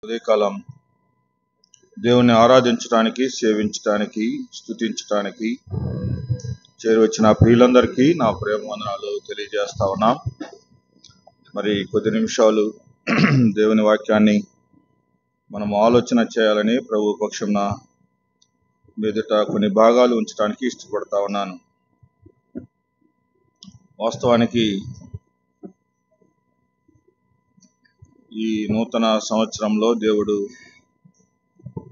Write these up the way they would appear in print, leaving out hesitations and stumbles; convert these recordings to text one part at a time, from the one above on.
ఉదయకాలం దేవుని ఆరాధించడానికి, సేవించడానికి, స్తుతించడానికి చేరువచ్చిన ప్రియులందరికీ నా ప్రేమ వందనాలు తెలియజేస్తా ఉన్నా. మరి కొద్ది నిమిషాలు దేవుని వాక్యాన్ని మనం ఆలోచన చేయాలని ప్రభు పక్షంన మీదట కొన్ని భాగాలు ఉంచడానికి ఇష్టపడతా ఉన్నాను. వాస్తవానికి ఈ నూతన సంవత్సరంలో దేవుడు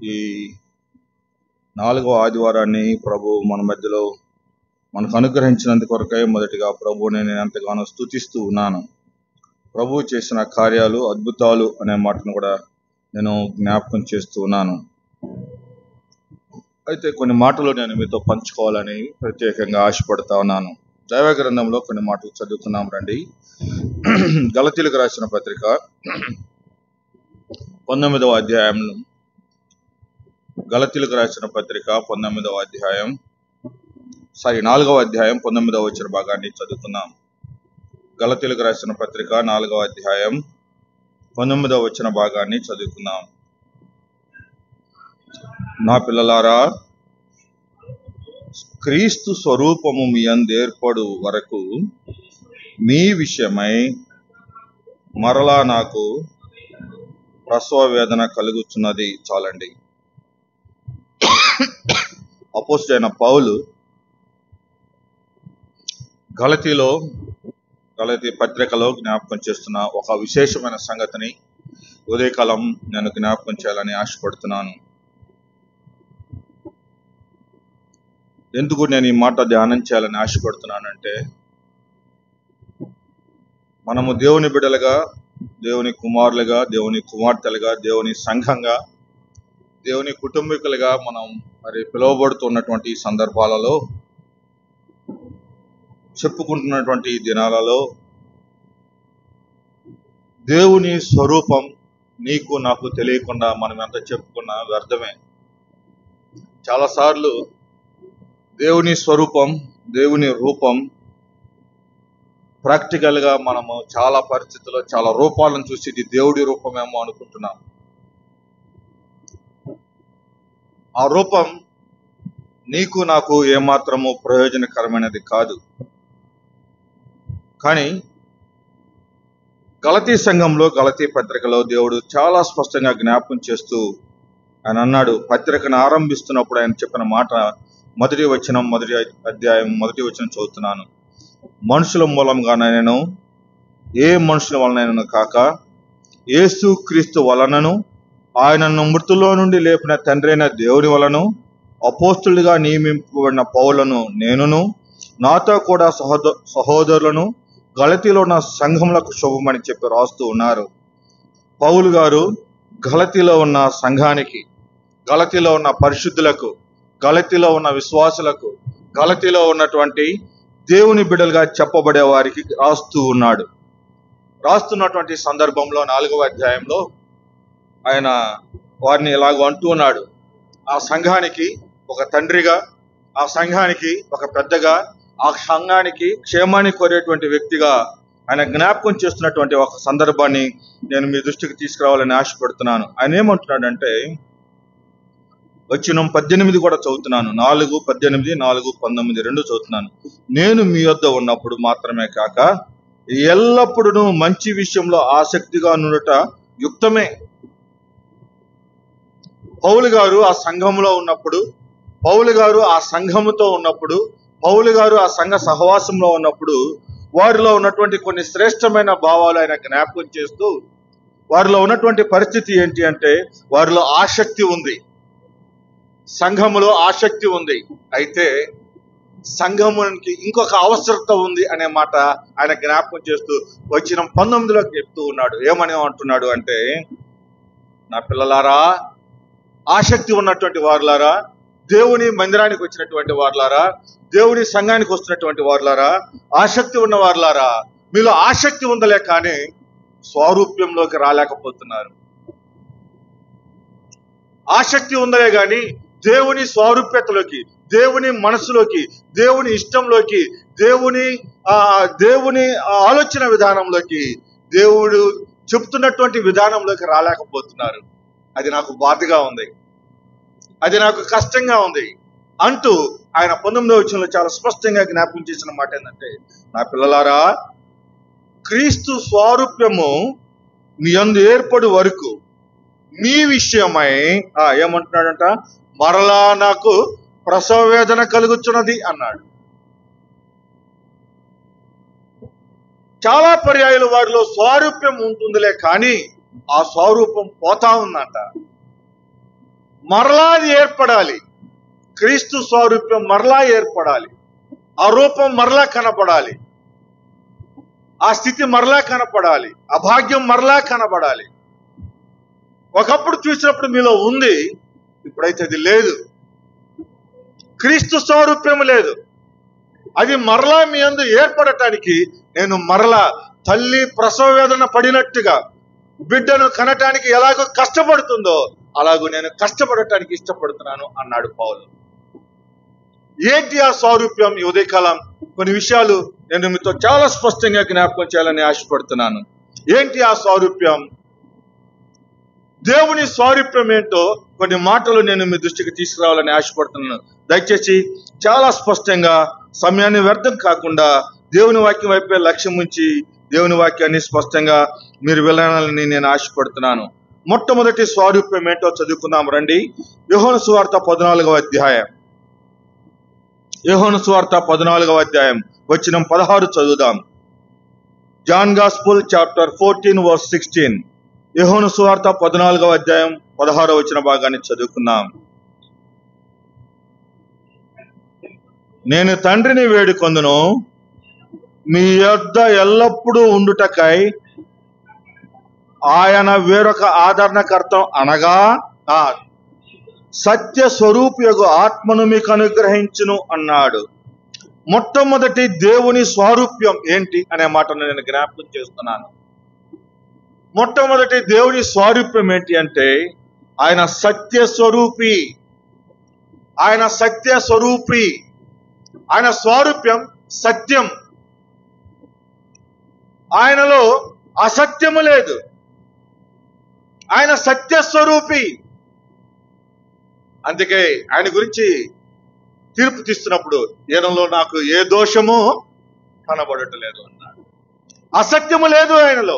ఈ 4వ ఆదివారాన్ని ప్రభు మన మధ్యలో మనకు అనుగ్రహించినందుకు కొరకై మొదటిగా ప్రభువుని నేను ఎంతగానో స్తుతిస్తూ ఉన్నాను. ప్రభు చేసిన కార్యాలు, అద్భుతాలు అనే మాటను కూడా నేను జ్ఞాపకం చేస్తూ ఉన్నాను. అయితే కొన్ని మాటలు నేను మీతో పంచుకోవాలని ప్రత్యేకంగా ఆశపడతా ఉన్నాను. దైవ గ్రంథంలో కొన్ని మాటలు చదువుతున్నాం రండి. గలతీలకు రాసిన పత్రిక 19వ అధ్యాయంలో, గలతీలకు రాసిన పత్రిక 4వ అధ్యాయం 19వ వచన భాగాన్ని చదువుతున్నాం. గలతీలకు రాసిన పత్రిక 4వ అధ్యాయం 19వ వచన భాగాన్ని చదువుతున్నాం. నా పిల్లలారా, క్రీస్తు స్వరూపము మీ అందేర్పడు వరకు మీ విషయమై మరలా నాకు ప్రసవ వేదన కలుగుచున్నది. చాలండి. అపోస్తలుడైన పౌలు గలతీ పత్రికలో జ్ఞాపకం చేస్తున్న ఒక విశేషమైన సంగతిని ఉదయకాలం నేను జ్ఞాపకం చేయాలని ఆశపడుతున్నాను. ఎందుకు నేను ఈ మాట ధ్యానం చేయాలని ఆశపడుతున్నానంటే, మనము దేవుని బిడ్డలుగా, దేవుని కుమారులుగా, దేవుని కుమార్తెలుగా, దేవుని సంఘంగా, దేవుని కుటుంబీకులుగా మనం మరి పిలువబడుతున్నటువంటి సందర్భాలలో, చెప్పుకుంటున్నటువంటి దినాలలో దేవుని స్వరూపం నీకు నాకు తెలియకుండా మనం ఎంత చెప్పుకున్నా వ్యర్థమే. చాలాసార్లు దేవుని స్వరూపం, దేవుని రూపం ప్రాక్టికల్గా మనము చాలా పరిస్థితుల్లో చాలా రూపాలను చూసి ఇది దేవుడి రూపమేమో అనుకుంటున్నాం. ఆ రూపం నీకు నాకు ఏమాత్రము ప్రయోజనకరమైనది కాదు. కానీ గలతీ సంఘంలో, గలతీ పత్రికలో దేవుడు చాలా స్పష్టంగా జ్ఞాపకం చేస్తూ ఆయన అన్నాడు. పత్రికను ఆరంభిస్తున్నప్పుడు ఆయన చెప్పిన మాట, మొదటి అధ్యాయం 1వ వచనం చదువుతున్నాను. మనుషుల మూలంగానైనను ఏ మనుషుల వలనైనను కాక యేసు క్రీస్తు వలనను ఆయనను మృతుల్లో నుండి లేపిన తండ్రి అయిన దేవుని వలను అపోస్తులుగా నియమింపబడిన పౌలను నేనును నాతో కూడా సహోదరులను గలతీలో ఉన్న సంఘములకు శుభమని చెప్పి రాస్తూ ఉన్నారు. పౌలు గారు గలతీలో ఉన్న సంఘానికి, గలతీలో ఉన్న పరిశుద్ధులకు, గలతీలో ఉన్న విశ్వాసులకు, గలతీలో ఉన్నటువంటి దేవుని బిడ్డలుగా చెప్పబడే వారికి రాస్తూ ఉన్నాడు. రాస్తున్నటువంటి సందర్భంలో 4వ అధ్యాయంలో ఆయన వారిని ఇలాగ అంటూ ఉన్నాడు. ఆ సంఘానికి ఒక తండ్రిగా, ఆ సంఘానికి ఒక పెద్దగా, ఆ సంఘానికి క్షేమాన్ని కోరేటువంటి వ్యక్తిగా ఆయన జ్ఞాపకం చేస్తున్నటువంటి ఒక సందర్భాన్ని నేను మీ దృష్టికి తీసుకురావాలని ఆశపడుతున్నాను. ఆయన ఏమంటున్నాడంటే, వచనం 18 కూడా చదువుతున్నాను. 4:18, 4:19 రెండు చదువుతున్నాను. నేను మీ వద్ద ఉన్నప్పుడు మాత్రమే కాక ఎల్లప్పుడూ మంచి విషయంలో ఆసక్తిగా నుండుట యుక్తమే. పౌలు గారు ఆ సంఘంలో ఉన్నప్పుడు, పౌలు గారు ఆ సంఘముతో ఉన్నప్పుడు, పౌలు గారు ఆ సంఘ సహవాసంలో ఉన్నప్పుడు వారిలో ఉన్నటువంటి కొన్ని శ్రేష్టమైన భావాలు ఆయన జ్ఞాపకం చేస్తూ, వారిలో ఉన్నటువంటి పరిస్థితి ఏంటి అంటే, వారిలో ఆసక్తి ఉంది, సంఘములో ఆసక్తి ఉంది. అయితే సంఘమునికి ఇంకొక అవసరత ఉంది అనే మాట ఆయన జ్ఞాపకం చేస్తూ వచనం 19లో చెప్తూ ఉన్నాడు. ఏమని అంటున్నాడు అంటే, నా పిల్లలారా, ఆసక్తి ఉన్నటువంటి వారులారా, దేవుని మందిరానికి వచ్చినటువంటి వారులారా, దేవుని సంఘానికి వస్తున్నటువంటి వారులారా, ఆసక్తి ఉన్న వారులారా, మీలో ఆసక్తి ఉందలే కానీ స్వారూప్యంలోకి రాలేకపోతున్నారు. ఆసక్తి ఉందలే కానీ దేవుని స్వారూప్యతలోకి, దేవుని మనసులోకి, దేవుని ఇష్టంలోకి, దేవుని ఆలోచన విధానంలోకి, దేవుడు చెప్తున్నటువంటి విధానంలోకి రాలేకపోతున్నారు. అది నాకు బాధగా ఉంది, అది నాకు కష్టంగా ఉంది అంటూ ఆయన 19వ వచనంలో చాలా స్పష్టంగా జ్ఞాపకం చేసిన మాట ఏంటంటే, నా పిల్లలారా, క్రీస్తు స్వారూప్యము మీ యందు ఏర్పడు వరకు మీ విషయమై ఏమంటున్నాడంట, మరలా నాకు ప్రసవ వేదన కలుగుతున్నది అన్నాడు. చాలా పర్యాయాలు వారిలో స్వారూప్యం ఉంటుందిలే కానీ ఆ స్వరూపం పోతా ఉందంట. మరలా అది ఏర్పడాలి. క్రీస్తు స్వారూప్యం మరలా ఏర్పడాలి. ఆ రూపం మరలా కనపడాలి. ఆ స్థితి మరలా కనపడాలి. ఆ భాగ్యం మరలా కనపడాలి. ఒకప్పుడు చూసినప్పుడు మీలో ఉంది, ఇప్పుడైతే అది లేదు. క్రీస్తు స్వరూప్యం లేదు. అది మరలా మీ యందు ఏర్పడటానికి నేను మరలా తల్లి ప్రసవ వేదన పడినట్టుగా బిడ్డను కనటానికి ఎలాగో కష్టపడుతుందో అలాగూ నేను కష్టపడటానికి ఇష్టపడుతున్నాను అన్నాడు పౌలు. ఏంటి ఆ స్వారూప్యం? ఈ ఉదయకాలం కొన్ని విషయాలు నేను మీతో చాలా స్పష్టంగా జ్ఞాపకం చేయాలని ఆశపడుతున్నాను. ఏంటి ఆ స్వారూప్యం? దేవుని స్వారూప్యం ఏంటో కొన్ని మాటలు నేను మీ దృష్టికి తీసుకురావాలని ఆశపడుతున్నాను. దయచేసి చాలా స్పష్టంగా, సమయాన్ని వ్యర్థం కాకుండా దేవుని వాక్యం వైపే లక్ష్యం ఉంచి దేవుని వాక్యాన్ని స్పష్టంగా మీరు వెళ్ళాలని నేను ఆశపడుతున్నాను. మొట్టమొదటి స్వారూప్యం ఏంటో చదువుకుందాం రండి. యోహాను సువార్త 14వ అధ్యాయం. యోహాను సువార్త 14వ అధ్యాయం వచనం 16 చదువుదాం. John gospel chapter 14 verse 16. యోహాను సువార్త 14వ అధ్యాయం 16వ వచన భాగాన్ని చదువుకుందాం. నేను తండ్రిని వేడుకొందును, మీ యొద్ద ఎల్లప్పుడూ ఉండుటకై ఆయన వేరొక ఆదరణకర్త అనగా సత్య స్వరూపియగు ఆత్మను మీకు అనుగ్రహించును అన్నాడు. మొట్టమొదటి దేవుని స్వారూప్యం ఏంటి అనే మాటను నేను జ్ఞాపకం చేస్తున్నాను. మొట్టమొదటి దేవుని స్వారూప్యం ఏంటి అంటే ఆయన సత్య స్వరూపి. ఆయన సత్య స్వరూపి. ఆయన స్వారూప్యం సత్యం. ఆయనలో అసత్యము లేదు. ఆయన సత్య స్వరూపి. అందుకే ఆయన గురించి తీర్పు తీస్తున్నప్పుడు ఈయనలో నాకు ఏ దోషము కనబడటలేదు అన్నాడు. అసత్యము లేదు ఆయనలో.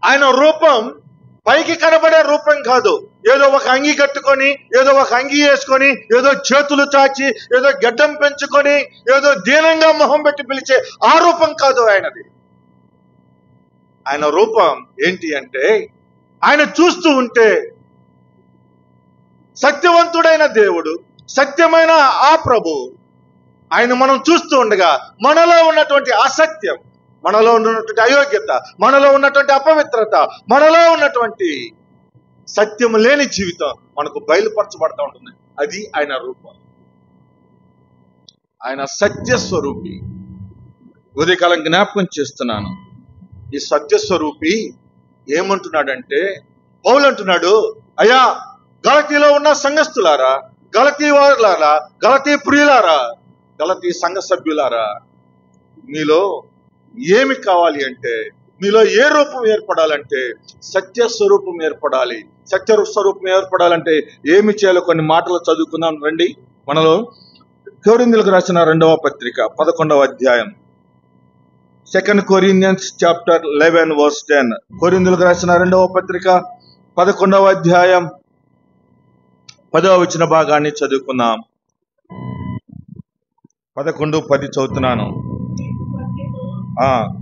ఆయన రూపం పైకి కనబడే రూపం కాదు. ఏదో ఒక అంగి కట్టుకొని, ఏదో ఒక అంగి వేసుకొని, ఏదో చేతులు చాచి, ఏదో గడ్డం పెంచుకొని, ఏదో దీనంగా మొహం పెట్టి పిలిచే ఆ రూపం కాదు ఆయనది. ఆయన రూపం ఏంటి అంటే ఆయన చూస్తూ ఉంటే సత్యవంతుడైన దేవుడు, సత్యమైన ఆ ప్రభు, ఆయన మనం చూస్తూ ఉండగా మనలో ఉన్నటువంటి అసత్యం, మనలో ఉన్నటువంటి అయోగ్యత, మనలో ఉన్నటువంటి అపవిత్రత, మనలో ఉన్నటువంటి సత్యం లేని జీవితం మనకు బయలుపరచబడతా ఉంటుంది. అది ఆయన రూపం. ఆయన సత్యస్వరూపి. ఉదయకాలం జ్ఞాపకం చేస్తున్నాను. ఈ సత్యస్వరూపి ఏమంటున్నాడంటే, పౌలు అంటున్నాడు, అయ్యా గలతీలో ఉన్న సంఘస్థులారా, గలతీ వారులారా, గలతీ ప్రియులారా, గలతీ సంఘ సభ్యులారా, మీలో ఏమి కావాలి అంటే, మీలో ఏ రూపం ఏర్పడాలంటే సత్య స్వరూపం ఏర్పడాలి. సత్య స్వరూపం ఏర్పడాలంటే ఏమి చేయాలో కొన్ని మాటలు చదువుకుందాం రండి. మనలో కొరింథీయులకు రాసిన 2వ పత్రిక 11వ అధ్యాయం. 2 Corinthians chapter 11 verse 10. కొరింథీయులకు రాసిన 2వ పత్రిక 11వ అధ్యాయం 10వ వచన భాగాన్ని చదువుకుందాం. 11:10 చదువుతున్నాను.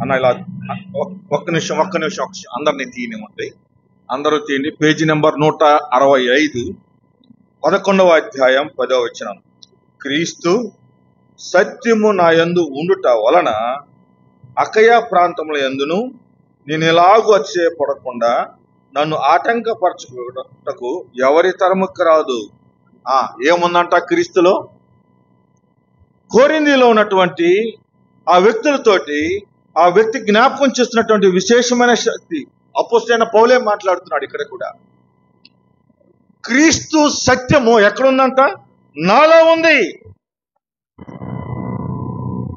అన్న ఇలా ఒక్క నిమిషం అందరినీ తీయనివ్వండి. అందరూ తీయండి. పేజీ నెంబర్ 165, 11వ అధ్యాయం 10వ వచనం. క్రీస్తు సత్యము నా యందు ఉండుట వలన అకయ ప్రాంతముల యందును నేను ఎలాగూ అతిశయపడకుండా నన్ను ఆటంకపరచుటకు ఎవరి తరముకు రాదు. ఏముందంట క్రీస్తులో? కొరింథీలో ఉన్నటువంటి ఆ వ్యక్తులతోటి ఆ వ్యక్తి జ్ఞాపకం చేస్తున్నటువంటి విశేషమైన శక్తి అపోస్తలుడైన పౌలే మాట్లాడుతున్నాడు ఇక్కడ కూడా. క్రీస్తు సత్యము ఎక్కడుందంట? నాలో ఉంది.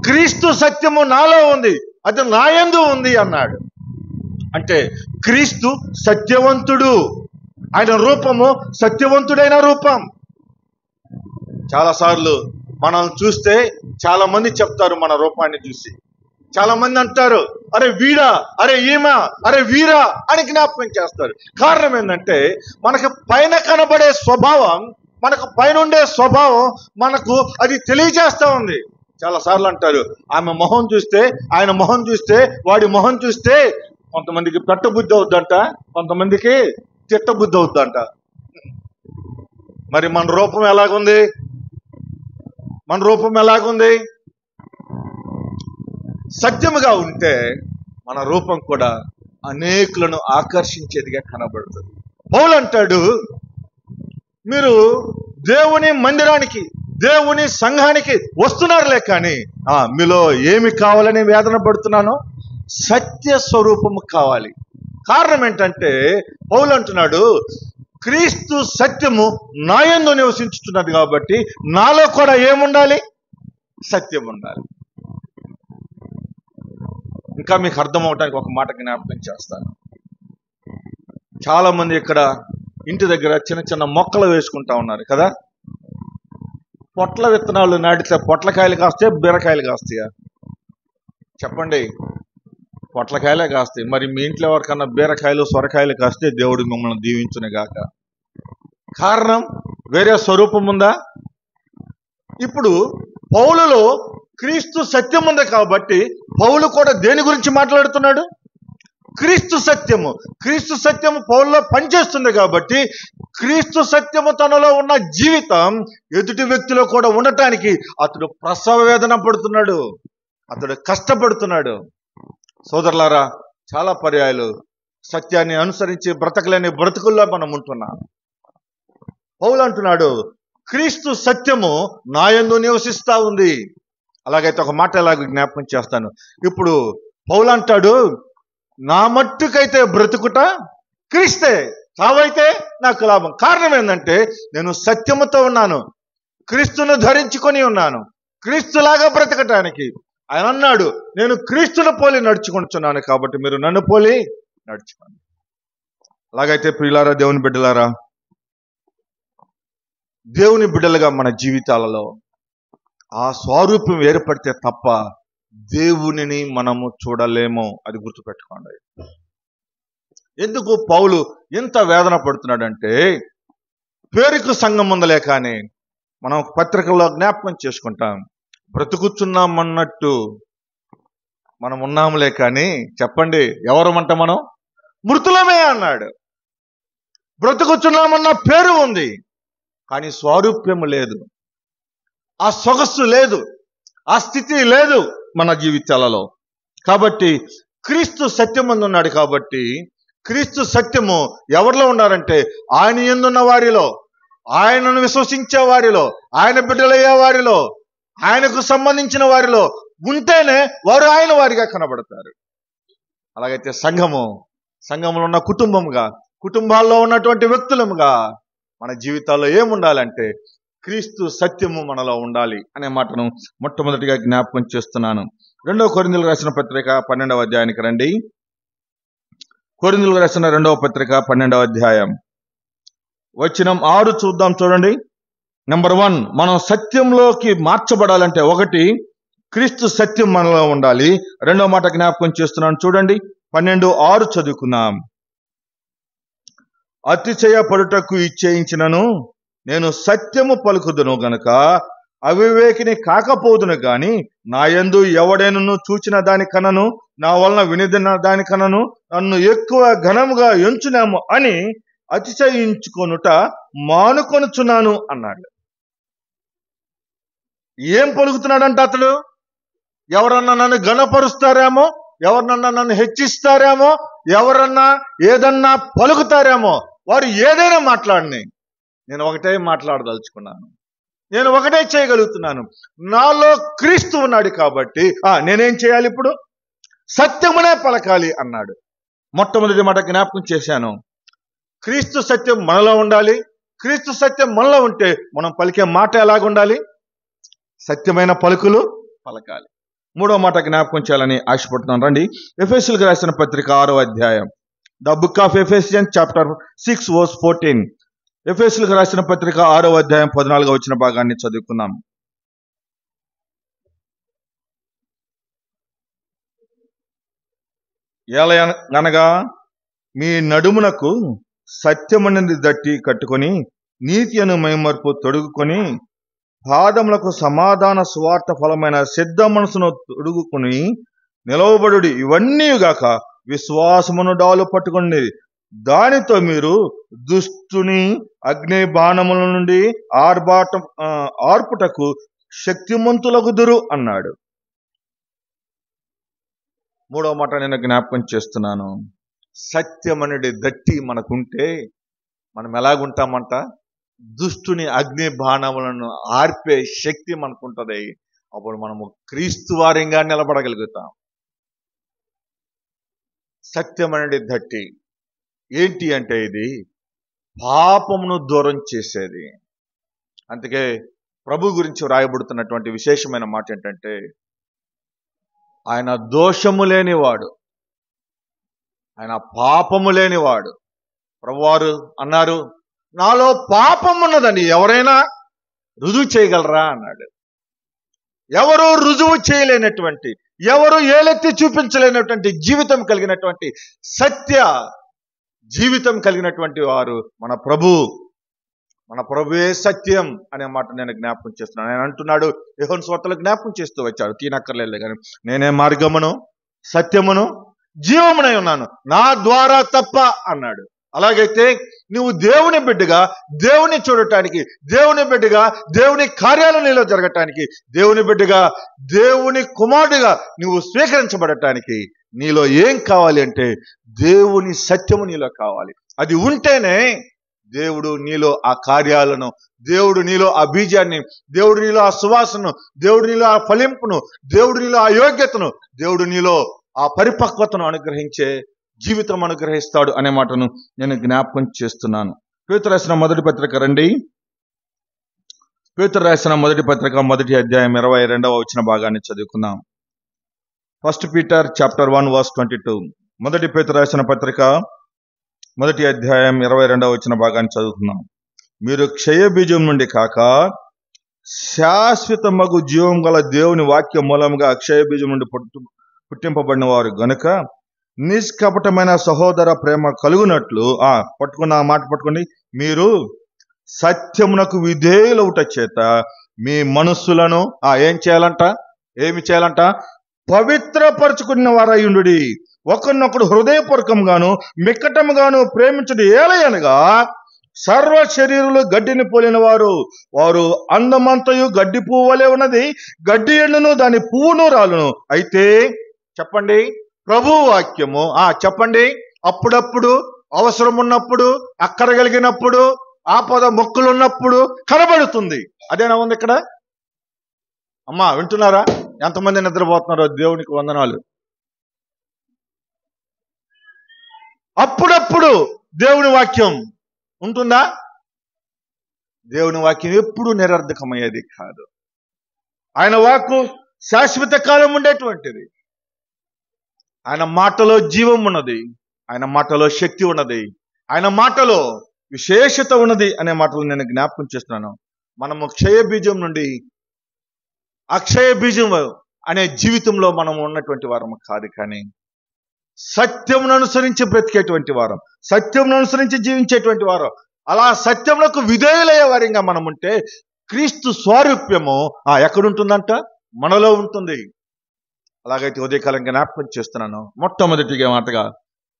క్రీస్తు సత్యము నాలో ఉంది, అది నా యందు ఉంది అన్నాడు. అంటే క్రీస్తు సత్యవంతుడు, ఆయన రూపము సత్యవంతుడైన రూపం. చాలాసార్లు మనం చూస్తే చాలా మంది చెప్తారు మన రూపాన్ని చూసి. చాలా మంది అంటారు, అరే వీడా, అరే ఈమా, అరే వీరా అని జ్ఞాపకం చేస్తారు. కారణం ఏంటంటే మనకు పైన కనబడే స్వభావం, మనకు పైన ఉండే స్వభావం మనకు అది తెలియజేస్తా ఉంది. చాలా సార్లు అంటారు, ఆమె మొహం చూస్తే, ఆయన మొహం చూస్తే, వాడి మొహం చూస్తే కొంతమందికి పెట్టబుద్ధి అవుద్దంట, కొంతమందికి తిట్టబుద్ధి అవుద్దంట. మరి మన రూపం ఎలాగుంది? మన రూపం ఎలాగుంది? సత్యముగా ఉంటే మన రూపం కూడా అనేకులను ఆకర్షించేదిగా కనబడుతుంది. పౌలు అంటాడు, మీరు దేవుని మందిరానికి, దేవుని సంఘానికి వస్తున్నారులే, కానీ మీలో ఏమి కావాలని వేదన పడుతున్నానో సత్య స్వరూపము కావాలి. కారణం ఏంటంటే పౌలు అంటున్నాడు, క్రీస్తు సత్యము నా యందు నివసించుతున్నది కాబట్టి నాలో కూడా ఏముండాలి? సత్యం ఉండాలి. ఇంకా మీకు అర్థం అవడానికి ఒక మాట జ్ఞాపకం చేస్తాను. చాలా మంది ఇక్కడ ఇంటి దగ్గర చిన్న చిన్న మొక్కలు వేసుకుంటా ఉన్నారు కదా. పొట్ల విత్తనాలు నాటితే పొట్లకాయలు కాస్తాయా, బీరకాయలు కాస్తాయా? చెప్పండి. పొట్లకాయలే కాస్తాయి. మరి మీ ఇంట్లో ఎవరికన్నా బీరకాయలు, సొరకాయలు కాస్తే దేవుడు మిమ్మల్ని దీవించునుగాక. కారణం వేరే స్వరూపం ఉందా? ఇప్పుడు పౌలులో క్రీస్తు సత్యం ఉంది కాబట్టి పౌలు కూడా దేని గురించి మాట్లాడుతున్నాడు? క్రీస్తు సత్యము. క్రీస్తు సత్యము పౌలులో పనిచేస్తుంది కాబట్టి క్రీస్తు సత్యము తనలో ఉన్న జీవితం ఎదుటి వ్యక్తిలో కూడా ఉండటానికి అతడు ప్రసవ వేదన పడుతున్నాడు, అతడు కష్టపడుతున్నాడు. సోదరులారా, చాలా పర్యాయాలు సత్యాన్ని అనుసరించి బ్రతకలేని బ్రతుకుల్లో మనం ఉంటున్నాం. పౌలు అంటున్నాడు, క్రీస్తు సత్యము నా యందు నివసిస్తా ఉంది. అలాగైతే ఒక మాట ఎలాగ జ్ఞాపకం చేస్తాను. ఇప్పుడు పౌలు అంటాడు, నా మట్టుకైతే బ్రతుకుట క్రీస్తే, చావైతే నాకు లాభం. కారణం ఏంటంటే నేను సత్యముతో ఉన్నాను, క్రీస్తును ధరించుకొని ఉన్నాను, క్రీస్తులాగా బ్రతకటానికి. ఆయన అన్నాడు, నేను క్రీస్తును పోలి నడుచుకుంటున్నాను కాబట్టి మీరు నన్ను పోలి నడుచుకోండి. అలాగైతే ప్రియులారా, దేవుని బిడ్డలారా, దేవుని బిడ్డలుగా మన జీవితాలలో ఆ స్వరూపం ఏర్పడితే తప్ప దేవునిని మనము చూడలేము. అది గుర్తుపెట్టుకోండి. ఎందుకు పౌలు ఎంత వేదన పడుతున్నాడంటే, పేరుకు సంఘం ఉందలే కానీ మనం పత్రికల్లో జ్ఞాపకం చేసుకుంటాం, బ్రతుకుచున్నామన్నట్టు మనం ఉన్నాములే కానీ చెప్పండి ఎవరమంట? మనం మృతులమే అన్నాడు. బ్రతుకుచున్నామన్న పేరు ఉంది కానీ స్వారూప్యము లేదు, ఆ సొగస్సు లేదు, ఆ స్థితి లేదు మన జీవితాలలో. కాబట్టి క్రీస్తు సత్యమందు ఉన్నాడు కాబట్టి క్రీస్తు సత్యము ఎవరిలో ఉన్నారంటే ఆయన యందున్న వారిలో, ఆయనను విశ్వసించే వారిలో, ఆయన బిడ్డలయ్యే వారిలో, ఆయనకు సంబంధించిన వారిలో ఉంటేనే వారు ఆయన వారిగా కనబడతారు. అలాగైతే సంఘంలో ఉన్న కుటుంబంగా, కుటుంబాల్లో ఉన్నటువంటి వ్యక్తులముగా మన జీవితాల్లో ఏముండాలంటే క్రీస్తు సత్యము మనలో ఉండాలి అనే మాటను మొట్టమొదటిగా జ్ఞాపకం చేస్తున్నాను. 2 కొరింథీయులకు రాసిన పత్రిక 12వ అధ్యాయానికి రండి. కొరింథీయులకు రాసిన 2వ పత్రిక 12వ అధ్యాయం వచనం 6 చూద్దాం. చూడండి. నెంబర్ 1, మనం సత్యంలోకి మార్చబడాలంటే 1 క్రీస్తు సత్యం మనలో ఉండాలి. 2వ మాట జ్ఞాపకం చేస్తున్నాను, చూడండి. 12:6 చదువుకుందాం. అతిశయపడుటకు ఇచ్చేయించినను నేను సత్యము పలుకుదును గనుక అవివేకిని కాకపోదును గాని నా యందు ఎవడైనను చూచిన దానికనను నా వలన వినిదిన దానికనను నన్ను ఎక్కువ ఘనముగా ఎంచునేమో అని అతిశయించుకొనుట మానుకొనుచున్నాను అన్నాడు. ఏం పలుకుతున్నాడంట అతడు? ఎవరన్నా నన్ను ఘనపరుస్తారేమో, ఎవరన్నా నన్ను హెచ్చిస్తారేమో, ఎవరన్నా ఏదన్నా పలుకుతారేమో, వారు ఏదైనా మాట్లాడని, నేను ఒకటే మాట్లాడదలుచుకున్నాను, నేను ఒకటే చేయగలుగుతున్నాను. నాలో క్రీస్తు ఉన్నాడు కాబట్టి నేనేం చేయాలి? ఇప్పుడు సత్యమునే పలకాలి అన్నాడు. మొట్టమొదటి మాట జ్ఞాపకం చేశాను. క్రీస్తు సత్యం మనలో ఉండాలి. క్రీస్తు సత్యం మనలో ఉంటే మనం పలికే మాట ఎలాగుండాలి? సత్యమైన పలుకులు పలకాలి. మూడో మాట జ్ఞాపకం చేయాలని ఆశపడుతున్నాను. రండి, ఎఫెసీయులకు రాసిన పత్రిక 6వ అధ్యాయం. The book of Ephesians chapter 6 verse 14. ఎఫెసీయులకు రాసిన పత్రిక 6వ అధ్యాయం 14వ వచన భాగాన్ని చదువుకున్నాం. అనగా మీ నడుమునకు సత్యమనేది దట్టి కట్టుకొని నీతి అను మైమర్పు తొడుగుకొని పాదములకు సమాధాన సువార్త ఫలమైన సిద్ధ మనసును తొడుగుకొని నిలవబడుడి. ఇవన్నీ గాక విశ్వాసమును డాలు పట్టుకుని దానితో మీరు దుష్టుని అగ్ని బాణముల నుండి ఆర్పుటకు శక్తిమంతులగుదురు అన్నాడు. మూడవ మాట నేను జ్ఞాపకం చేస్తున్నాను. సత్యం అనేది దట్టి మనకుంటే మనం ఎలాగుంటామంట? దుష్టుని అగ్ని బాణములను ఆర్పే శక్తి మనకుంటది. అప్పుడు మనము క్రీస్తు వారంగా నిలబడగలుగుతాం. సత్యం అనేది దట్టి ఏంటి అంటే ఇది పాపమును దూరం చేసేది. అందుకే ప్రభు గురించి వ్రాయబడుతున్నటువంటి విశేషమైన మాట ఏంటంటే ఆయన దోషము లేనివాడు, ఆయన పాపము లేనివాడు. ప్రభువారు అన్నారు, నాలో పాపం ఉన్నదని ఎవరైనా రుజువు చేయగలరా అన్నాడు. ఎవరు రుజువు చేయలేనటువంటి, ఎవరు ఏలెత్తి చూపించలేనటువంటి జీవితం కలిగినటువంటి, సత్య జీవితం కలిగినటువంటి వారు మన ప్రభువే సత్యం అనే మాట నేను జ్ఞాపకం చేస్తున్నాను. ఆయన అంటున్నాడు, యోహాను సువార్తలో జ్ఞాపకం చేస్తూ వచ్చాడు, తీనక్కర్లేదు కానీ నేనే మార్గమును సత్యమును జీవమునై ఉన్నాను, నా ద్వారా తప్ప అన్నాడు. అలాగైతే నువ్వు దేవుని బిడ్డగా దేవుని చూడటానికి, దేవుని బిడ్డగా దేవుని కార్యాలు నీలో జరగటానికి, దేవుని బిడ్డగా దేవుని కుమారుడిగా నువ్వు స్వీకరించబడటానికి నీలో ఏం కావాలి అంటే దేవుని సత్యము నీలో కావాలి. అది ఉంటేనే దేవుడు నీలో ఆ కార్యాలను, దేవుడు నీలో ఆ బీజాన్ని, దేవుడు నీలో ఆ సువాసనను, దేవుడు నీలో ఆ ఫలింపును, దేవుడు నీలో ఆ యోగ్యతను, దేవుడు నీలో ఆ పరిపక్వతను అనుగ్రహించే జీవితం అనుగ్రహిస్తాడు అనే మాటను నేను జ్ఞాపకం చేస్తున్నాను. పేతురు రాసిన మొదటి పత్రిక రండి. పేతురు రాసిన మొదటి పత్రిక 1వ అధ్యాయం 22వ వచన భాగాన్ని చదువుకుందాం. 1 Peter chapter 1 verse 22. మొదటి పేతురు రాసిన పత్రిక 1వ అధ్యాయం 22వ వచన భాగాన్ని చదువుకుందాం. మీరు క్షయ బీజం నుండి కాక శాశ్వతమగు జీవం గల దేవుని వాక్య మూలముగా అక్షయ బీజం నుండి పుట్టింపబడిన వారు గనుక నిష్కపటమైన సహోదర ప్రేమ కలుగునట్లు పట్టుకున్న మాట పట్టుకోండి, మీరు సత్యమునకు విధేయులవుట చేత మీ మనస్సులను ఏం చేయాలంట? ఏమి చేయాలంట? పవిత్రపరచుకున్న వారయ్యుండుడి. ఒకరినొకడు హృదయపూర్వకంగాను మిక్కటముగాను ప్రేమించుడి. ఏలయనగా సర్వ శరీరులు గడ్డిని పోలిన వారు అందమంతయు గడ్డి పువ్వు వలె ఉన్నది. గడ్డి ఎండును దాని పువ్వును రాలును. అయితే చెప్పండి, ప్రభు వాక్యము చెప్పండి, అప్పుడప్పుడు అవసరం ఉన్నప్పుడు, అక్కర కలిగినప్పుడు, ఆపద మొక్కులు ఉన్నప్పుడు కనబడుతుంది. అదేనా ఉంది ఇక్కడ? అమ్మా వింటున్నారా? ఎంతమంది నిద్రపోతున్నారో దేవునికి వందనాలు. అప్పుడప్పుడు దేవుని వాక్యం ఉంటుందా? దేవుని వాక్యం ఎప్పుడు నిరర్ధకమయ్యేది కాదు. ఆయన వాక్కు శాశ్వత కాలం ఉండేటువంటిది. ఆయన మాటలో జీవం ఉన్నది, ఆయన మాటలో శక్తి ఉన్నది, ఆయన మాటలో విశేషత ఉన్నది అనే మాటలు నేను జ్ఞాపకం చేస్తున్నాను. మనము క్షయ బీజం నుండి అక్షయ బీజం అనే జీవితంలో మనం ఉన్నటువంటి వారం కాదు, కానీ సత్యమును అనుసరించి బ్రతికేటువంటి వారం, సత్యమును అనుసరించి జీవించేటువంటి వారం. అలా సత్యములకు విధేయులయ్యే వారిగా మనం ఉంటే క్రీస్తు స్వారూప్యము ఎక్కడుంటుందంట? మనలో ఉంటుంది. అలాగైతే ఉదయకాలం జ్ఞాపకం చేస్తున్నాను. మొట్టమొదటిగా మాటగా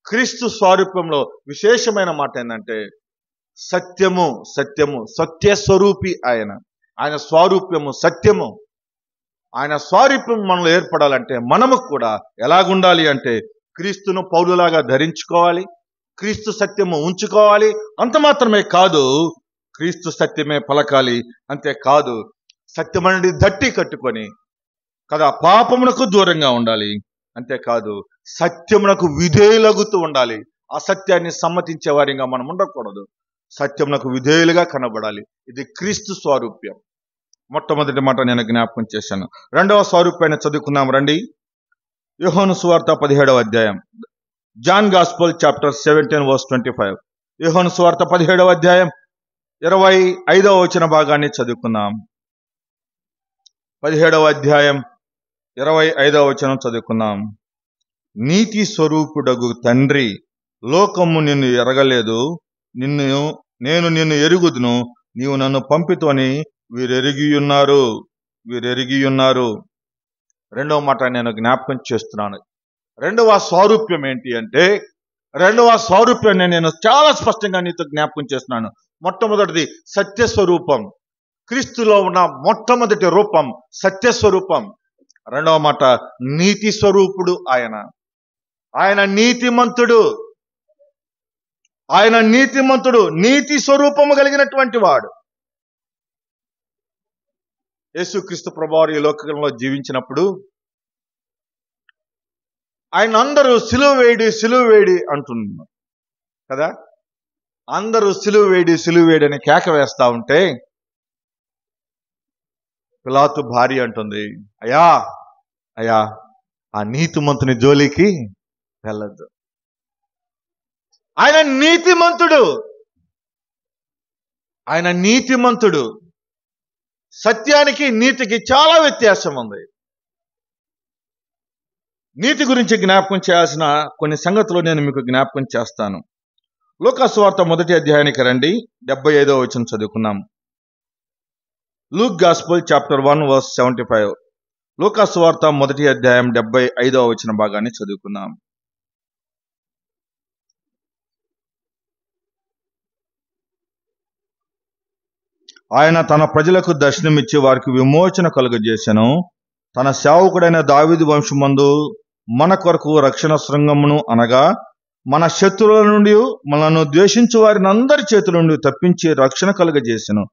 క్రీస్తు స్వారూప్యంలో విశేషమైన మాట ఏంటంటే సత్యము. సత్యము సత్య స్వరూపి ఆయన స్వారూప్యము సత్యము. ఆయన స్వారూప్యం మనలో ఏర్పడాలంటే మనము కూడా ఎలాగుండాలి అంటే క్రీస్తును పౌలులాగా ధరించుకోవాలి, క్రీస్తు సత్యము ఉంచుకోవాలి. అంత మాత్రమే కాదు, క్రీస్తు సత్యమే పలకాలి. అంతేకాదు, సత్యమనేది దట్టి కట్టుకొని కదా పాపమునకు దూరంగా ఉండాలి. అంతేకాదు, సత్యమునకు విధేయులగుతూ ఉండాలి. అసత్యాన్ని సమ్మతించే వారిగా మనం ఉండకూడదు. సత్యమునకు విధేయులుగా కనబడాలి. ఇది క్రీస్తు స్వారూప్యం. మొట్టమొదటి మాట నేను జ్ఞాపకం చేశాను. రెండవ స్వరూపాన్ని చదువుకుందాం రండి. యోహాను సువార్త 17వ అధ్యాయం. John gospel chapter 17 verse 25. యోహాను సువార్త 17వ అధ్యాయం 25వ వచన భాగాన్ని చదువుకుందాం. 17వ అధ్యాయం 25వ వచనం చదువుకుందాం. నీతి స్వరూపుడగు తండ్రి, లోకము నిన్ను ఎరగలేదు, నేను నిన్ను ఎరుగుదును, నీవు నన్ను పంపితోని వీరెరిగి ఉన్నారు. రెండవ మాట నేను జ్ఞాపకం చేస్తున్నాను. రెండవ స్వారూప్యం ఏంటి అంటే, రెండవ స్వారూప్యాన్ని నేను చాలా స్పష్టంగా నీతో జ్ఞాపకం చేస్తున్నాను. మొట్టమొదటిది సత్యస్వరూపం. క్రీస్తులో ఉన్న మొట్టమొదటి రూపం సత్యస్వరూపం. రెండవ మాట నీతి స్వరూపుడు. ఆయన నీతిమంతుడు, నీతి స్వరూపము కలిగినటువంటి వాడు. యేసుక్రీస్తు ప్రభువారు ఈ లోకంలో జీవించినప్పుడు ఆయన అందరూ సిలువ వేడి అంటున్నారు కదా. అందరూ సిలువ వేడి అని కేక వేస్తా ఉంటే పిలాతు భార్య అంటుంది, అయ్యా ఆ నీతిమంతుని జోలికి వెళ్ళద్దు. ఆయన నీతిమంతుడు. సత్యానికి నీతికి చాలా వ్యత్యాసం ఉంది. నీతి గురించి జ్ఞాపకం చేయాల్సిన కొన్ని సంగతులు నేను మీకు జ్ఞాపకం చేస్తాను. లూకా సువార్త 1వ అధ్యాయానికి రండి. 75వ వచనం చదువుకున్నాం. Luke gospel chapter 1 verse 75. లూకా సువార్త 1వ అధ్యాయం 75వ వచన భాగాన్ని చదువుకున్నాం. ఆయన తన ప్రజలకు దర్శనమిచ్చి వారికి విమోచన కలుగజేసెను. తన సేవకుడైన దావీదు వంశమందు మన కొరకు రక్షణ శృంగమును, అనగా మన శత్రువుల నుండి, మనను ద్వేషించు వారిని అందరి చేతుల నుండి తప్పించి రక్షణ కలుగజేసెను.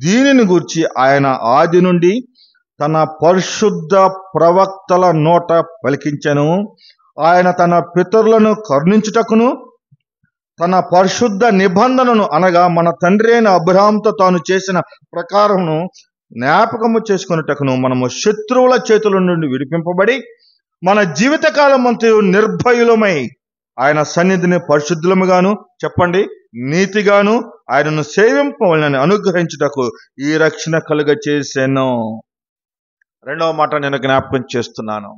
దీనిని గూర్చి ఆయన ఆది నుండి తన పరిశుద్ధ ప్రవక్తల నోట పలికించెను. ఆయన తన పితరులను కరుణించుటకును, తన పరిశుద్ధ నిబంధనను, అనగా మన తండ్రి అయిన అబ్రహాముతో తాను చేసిన ప్రకారమును జ్ఞాపకము చేసుకున్నటకును, మనము శత్రువుల చేతుల నుండి విడిపింపబడి మన జీవితకాలం అంతయు నిర్భయులమై ఆయన సన్నిధిని పరిశుద్ధులముగాను, చెప్పండి, నీతిగాను ఆయనను సేవింపవలనని అనుగ్రహించుటకు ఈ రక్షణ కలుగ చేసెను. రెండవ మాట నేను జ్ఞాపకం చేస్తున్నాను.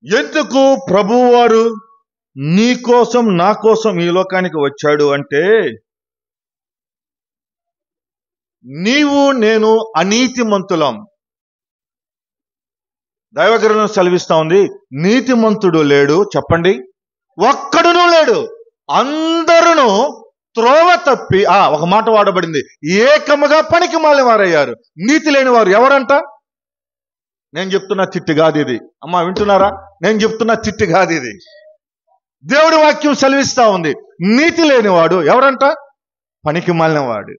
ఎందుకు ప్రభువారు నీ కోసం నా కోసం ఈ లోకానికి వచ్చాడు అంటే, నీవు నేను అనీతిమంతులం. దైవగ్రంథం సెలవిస్తా ఉంది, నీతిమంతుడు లేడు, చెప్పండి, ఒక్కడునూ లేడు. అందరూ త్రోవ తప్పి, ఒక మాట వాడబడింది, ఏకముగా పనికి మాలినవారయ్యారు. నీతి లేని వారు ఎవరంట? నేను చెప్తున్న తిట్టు కాదు ఇది. అమ్మా వింటున్నారా? నేను చెప్తున్న తిట్టు కాదు ఇది. దేవుడి వాక్యం సెలవిస్తా ఉంది, నీతి లేనివాడు ఎవరంట? పనికి మాలినవాడు.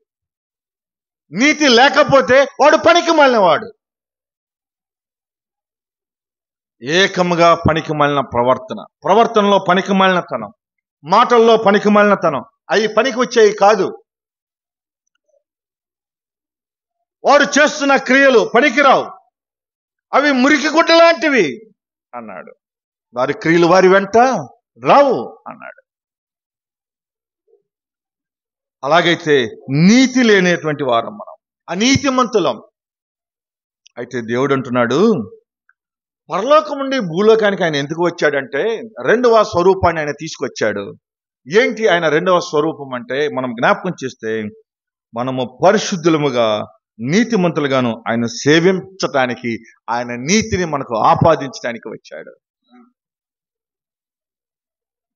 నీతి లేకపోతే వాడు పనికి మాలినవాడు. ఏకముగా పనికి మాలిన ప్రవర్తనలో పనికి మాలినతనం, మాటల్లో పనికి మాలినతనం, అవి పనికి వచ్చేవి కాదు. వాడు చేస్తున్న క్రియలు పనికిరావు, అవి మురికి గుడ్డ లాంటివి అన్నాడు. వారి క్రియలు వారి వెంట రావు అన్నాడు. అలాగైతే నీతి లేనటువంటి వారం మనం, అనీతిమంతులం. అయితే దేవుడు అంటున్నాడు, పరలోకం నుండి భూలోకానికి ఆయన ఎందుకు వచ్చాడంటే రెండవ స్వరూపాన్ని ఆయన తీసుకొచ్చాడు. ఏంటి ఆయన రెండవ స్వరూపం అంటే, మనం జ్ఞాపకం చేస్తే మనము పరిశుద్ధులముగా నీతిమంతులుగాను ఆయన సేవించటానికి, ఆయన నీతిని మనకు ఆపాదించడానికి వచ్చాడు.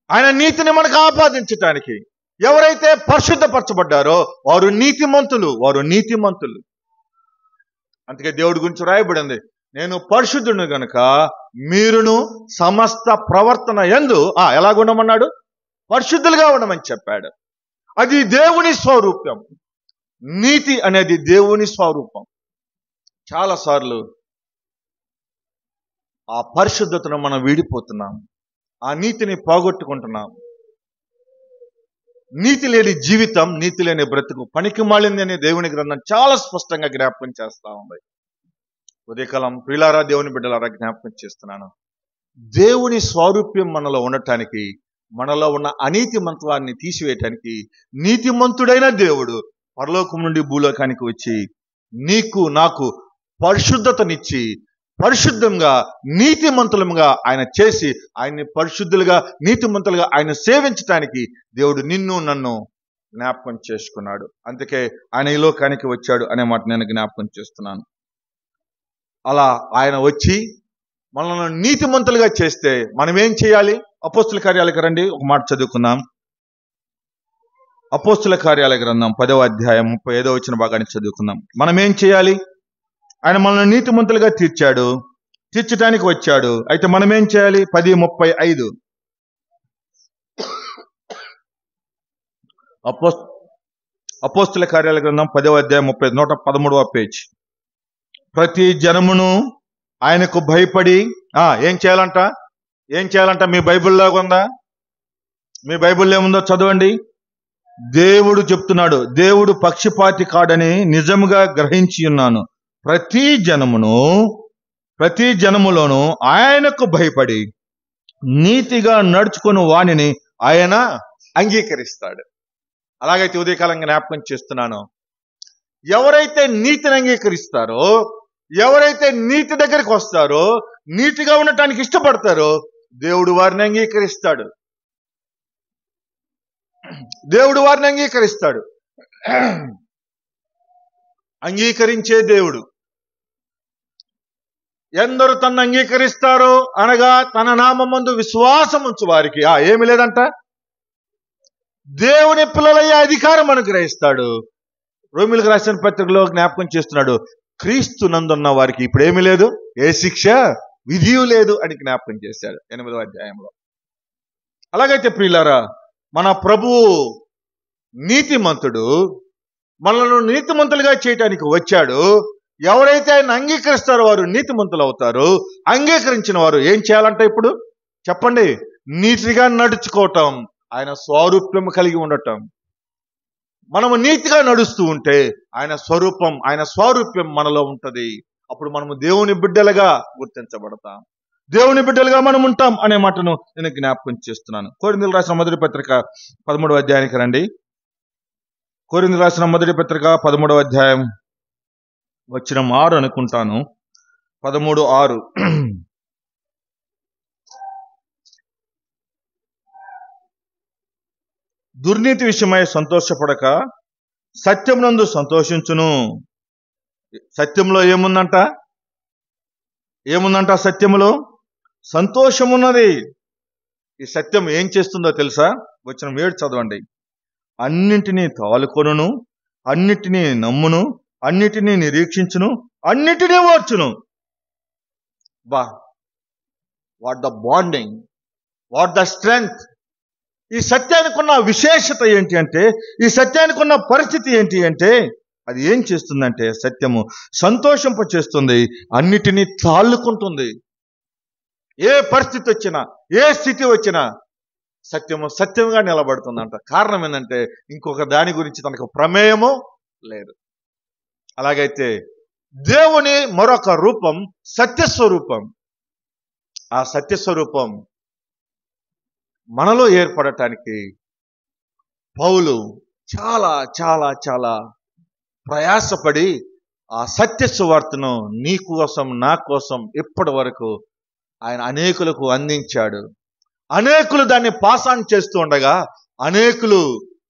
ఆయన నీతిని మనకు ఆపాదించటానికి. ఎవరైతే పరిశుద్ధపరచబడ్డారో వారు నీతిమంతులు. అందుకే దేవుడి గురించి రాయబడింది, నేను పరిశుద్ధుడు గనుక మీరును సమస్త ప్రవర్తన యందు ఎలాగుండమన్నాడు? పరిశుద్ధులుగా ఉండమని చెప్పాడు. అది దేవుని స్వరూపం. నీతి అనేది దేవుని స్వరూపం. చాలాసార్లు ఆ పరిశుద్ధతను మనం వీడిపోతున్నాం, ఆ నీతిని పోగొట్టుకుంటున్నాం. నీతి లేని జీవితం, నీతి లేని బ్రతుకు పనికి మాలింది అనే దేవుని గ్రంథం చాలా స్పష్టంగా జ్ఞాపకం చేస్తా ఉంది. ఉదయకాలం ప్రియులారా, దేవుని బిడ్డలారా, జ్ఞాపకం చేస్తున్నాను. దేవుని స్వారూప్యం మనలో ఉండటానికి, మనలో ఉన్న అనీతి మంత్వాన్ని తీసివేయటానికి నీతిమంతుడైన దేవుడు పరలోకం నుండి భూలోకానికి వచ్చి నీకు నాకు పరిశుద్ధతనిచ్చి పరిశుద్ధంగా నీతిమంతులుగా ఆయన చేసి ఆయన్ని పరిశుద్ధులుగా నీతిమంతులుగా ఆయన సేవించటానికి దేవుడు నిన్ను నన్ను జ్ఞాపకం చేసుకున్నాడు. అందుకే ఆయన ఈ లోకానికి వచ్చాడు అనే మాట నేను జ్ఞాపకం చేస్తున్నాను. అలా ఆయన వచ్చి మనల్ని నీతిమంతులుగా చేస్తే మనం ఏం చేయాలి? అపోస్తుల కార్యాలకు రండి, ఒక మాట చదువుకుందాం. అపోస్తుల కార్యాల గ్రంథం 10వ అధ్యాయం 35వ వచన భాగాన్ని చదువుకుందాం. మనం ఏం చేయాలి? ఆయన మనల్ని నీతిమంతులుగా తీర్చడానికి వచ్చాడు. అయితే మనం ఏం చేయాలి? 10:35 అపోస్తుల కార్యాల గ్రంథం 10వ అధ్యాయం 113వ పేజ్. ప్రతి జనమును ఆయనకు భయపడి ఏం చేయాలంట? మీ బైబిల్లో ఉందా? మీ బైబిల్లో ఏముందో చదవండి. దేవుడు చెప్తున్నాడు, దేవుడు పక్షపాతి కాడని నిజముగా గ్రహించి ఉన్నాను. ప్రతి జనములోను ఆయనకు భయపడి నీతిగా నడుచుకుని వాణిని ఆయన అంగీకరిస్తాడు. అలాగైతే ఉదయకాలంగా జ్ఞాపకం చేస్తున్నాను, ఎవరైతే నీతిని అంగీకరిస్తారో, ఎవరైతే నీతి దగ్గరికి వస్తారో, నీతిగా ఉండటానికి ఇష్టపడతారో, దేవుడు వారిని అంగీకరిస్తాడు. దేవుడు వారిని అంగీకరిస్తాడు. అంగీకరించే దేవుడు. ఎందరు తన్ను అంగీకరిస్తారో అనగా తన నామమందు విశ్వాసం ఉంచు వారికి ఏమి లేదంట, దేవుని పిల్లలయ్యే అధికారం అనుగ్రహిస్తాడు. రోమిలకు రాసిన పత్రికలో జ్ఞాపకం చేస్తున్నాడు, క్రీస్తు నందున్న వారికి ఇప్పుడు ఏమీ లేదు, ఏ శిక్ష విధియు లేదు అని జ్ఞాపకం చేశాడు 8వ అధ్యాయంలో. అలాగైతే ప్రియులారా, మన ప్రభువు నీతిమంతుడు, మనల్ని నీతిమంతులుగా చేయటానికి వచ్చాడు. ఎవరైతే ఆయన అంగీకరిస్తారో వారు నీతిమంతులు అవుతారు. అంగీకరించిన వారు ఏం చేయాలంట? ఇప్పుడు చెప్పండి. నీతిగా నడుచుకోవటం, ఆయన స్వరూప్యం కలిగి ఉండటం. మనము నీతిగా నడుస్తూ ఉంటే ఆయన స్వరూపం, ఆయన స్వారూప్యం మనలో ఉంటది. అప్పుడు మనము దేవుని బిడ్డలుగా గుర్తించబడతాం, దేవుని బిడ్డలుగా మనం ఉంటాం అనే మాటను నేను జ్ఞాపకం చేస్తున్నాను. కొరింథీయులకు రాసిన మొదటి పత్రిక 13వ అధ్యాయానికి రండి. కొరింథీయులకు రాసిన మొదటి పత్రిక 13వ అధ్యాయం వచనం 6 అనుకుంటాను. 13:6. దుర్నీతి విషయమై సంతోషపడక సత్యమునందు సంతోషించును. సత్యంలో ఏముందంట? సత్యములో సంతోషమున్నది. ఈ సత్యం ఏం చేస్తుందో తెలుసా? వచనం 7 చదవండి. అన్నింటినీ తాలుకొనును, అన్నిటినీ నమ్మును, అన్నిటినీ నిరీక్షించును, అన్నిటినీ ఓర్చును. What the bonding, what the strength. ఈ సత్యానికి ఉన్న విశేషత ఏంటి అంటే, ఈ సత్యానికి ఉన్న పరిస్థితి ఏంటి అంటే, అది ఏం చేస్తుందంటే సత్యము సంతోషింప చేస్తుంది, అన్నిటినీ తాళ్ళుకుంటుంది. ఏ పరిస్థితి వచ్చినా, ఏ స్థితి వచ్చినా సత్యము సత్యంగా నిలబడుతుందంట. కారణం ఏంటంటే ఇంకొక దాని గురించి తనకు ప్రమేయము లేదు. అలాగైతే దేవుని మరొక రూపం సత్యస్వరూపం. ఆ సత్యస్వరూపం మనలో ఏర్పడటానికి పౌలు చాలా చాలా చాలా ప్రయాసపడి ఆ సత్య సువార్తను నీ కోసం నా కోసం ఇప్పటి వరకు ఆయన అనేకులకు అందించాడు. అనేకులు దాన్ని పాస్ ఆన్ చేస్తూ ఉండగా, అనేకులు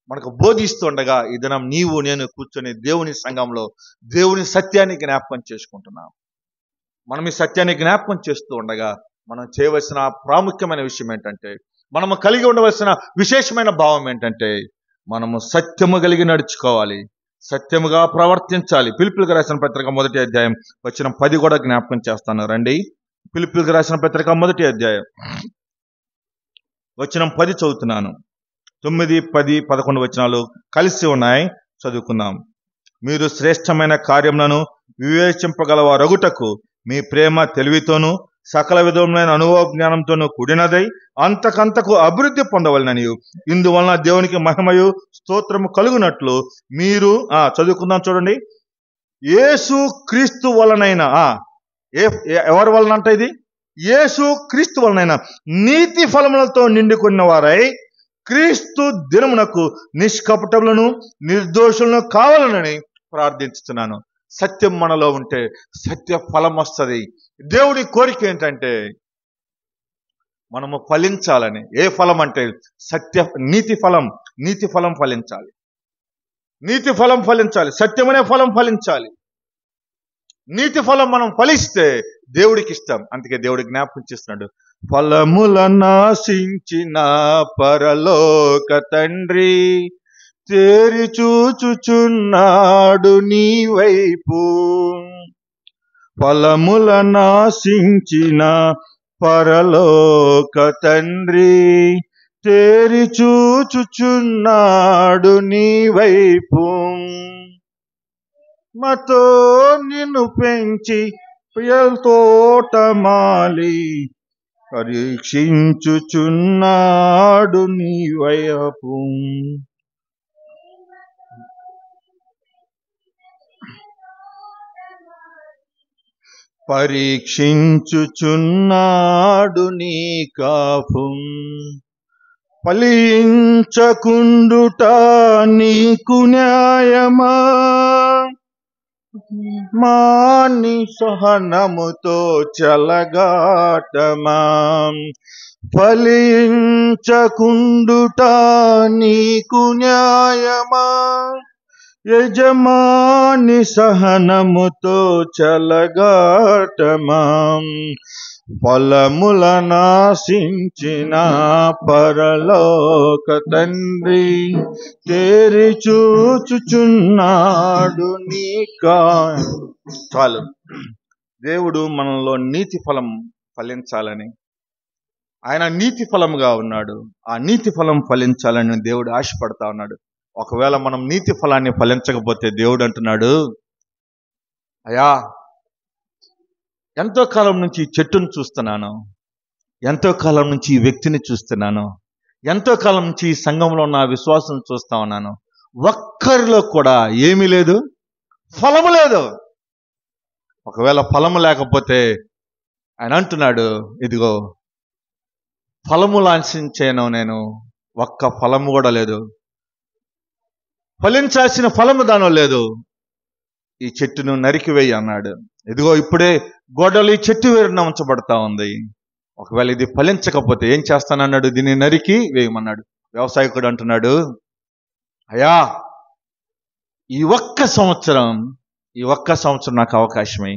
మనకు బోధిస్తూ ఉండగా, ఈ దినం నీవు నేను కూర్చొని దేవుని సంఘంలో దేవుని సత్యాన్ని జ్ఞాపకం చేసుకుంటున్నాం. మనం ఈ సత్యాన్ని జ్ఞాపకం చేస్తూ ఉండగా మనం చేయవలసిన ప్రాముఖ్యమైన విషయం ఏంటంటే, మనము కలిగి ఉండవలసిన విశేషమైన భావం ఏంటంటే, మనము సత్యము కలిగి నడుచుకోవాలి, సత్యముగా ప్రవర్తించాలి. ఫిలిప్పీయులకు రాసిన పత్రిక 1వ అధ్యాయం వచనం 10 కూడా జ్ఞాపకం చేస్తాను రండి. ఫిలిప్పీయులకు రాసిన పత్రిక 1వ అధ్యాయం వచనం 10 చదువుతున్నాను. 9, 10, 11 వచనాలు కలిసి ఉన్నాయి, చదువుకుందాం. మీరు శ్రేష్టమైన కార్యములను వివేచింపగలవారగుటకు మీ ప్రేమ తెలివితోనూ సకల విధములైన అనుభవ జ్ఞానంతోనూ కూడినదై అంతకంతకు అభివృద్ధి పొందవలనని, ఇందువలన దేవునికి మహిమయు స్తోత్రము కలుగునట్లు మీరు చదువుకుందాం చూడండి. యేసు క్రీస్తు వలనైనా ఎవరి వలన అంటే ఇది యేసు క్రీస్తు వలనైనా నీతి ఫలములతో నిండుకున్న వారై క్రీస్తు దినమునకు నిష్కపటములను నిర్దోషులను కావాలనని ప్రార్థించుతున్నాను. సత్యం మనలో ఉంటే సత్య ఫలం వస్తుంది. దేవుడి కోరిక ఏంటంటే మనము ఫలించాలని. ఏ ఫలం అంటే నీతి ఫలం ఫలించాలి. నీతి ఫలం ఫలించాలి. సత్యమనే ఫలం ఫలించాలి. నీతి ఫలం మనం ఫలిస్తే దేవుడికి ఇష్టం. అందుకే దేవుడి జ్ఞాపకం చేస్తున్నాడు, ఫలముల నాశించిన పరలోక తండ్రి తేరి చూచుచున్నాడు నీ వైపు. ఫలముల నాశించిన పరలోక తండ్రి తేరి చూచుచున్నాడు నీ వైపు. మతో నిన్ను పెంచి తోటమాలి పరీక్షించుచున్నాడు నీ వైపు. పరీక్షించుచున్నాడు నీ కాపు. ఫలించకుండుట నీకు న్యాయమా? మాని సహనముతో చలగాటమా. ఫలించకుండుట నీకు న్యాయమా? యజమాని సహనముతో చలగాటమా. ఫలముల నాశించిన పరలోక తండ్రి తేరి చూచుచున్నాడు నీ చాలు. దేవుడు మనలో నీతి ఫలం ఫలించాలని, ఆయన నీతి ఫలముగా ఉన్నాడు. ఆ నీతి ఫలం ఫలించాలని దేవుడు ఆశపడతా ఉన్నాడు. ఒకవేళ మనం నీతి ఫలాన్ని ఫలించకపోతే దేవుడు అంటున్నాడు, అయ్యా ఎంతో కాలం నుంచి ఈ చెట్టును చూస్తున్నాను, ఎంతో కాలం నుంచి ఈ వ్యక్తిని చూస్తున్నాను, ఎంతో కాలం నుంచి ఈ సంఘంలో ఉన్న విశ్వాసం చూస్తా ఉన్నాను, ఒక్కరిలో కూడా ఏమీ లేదు, ఫలము లేదు. ఒకవేళ ఫలము లేకపోతే ఆయన అంటున్నాడు, ఇదిగో ఫలములు ఆశించాను నేను, ఒక్క ఫలము కూడా లేదు, ఫలించాల్సిన ఫలము దానిలో లేదు, ఈ చెట్టును నరికివేయి అన్నాడు. ఇదిగో ఇప్పుడే గోడలు ఈ చెట్టు వేరున ఉంచబడతా ఉంది. ఒకవేళ ఇది ఫలించకపోతే ఏం చేస్తానన్నాడు? దీన్ని నరికి వేయమన్నాడు. వ్యవసాయకుడు అంటున్నాడు, అయ్యా ఈ ఒక్క సంవత్సరం నాకు అవకాశమే.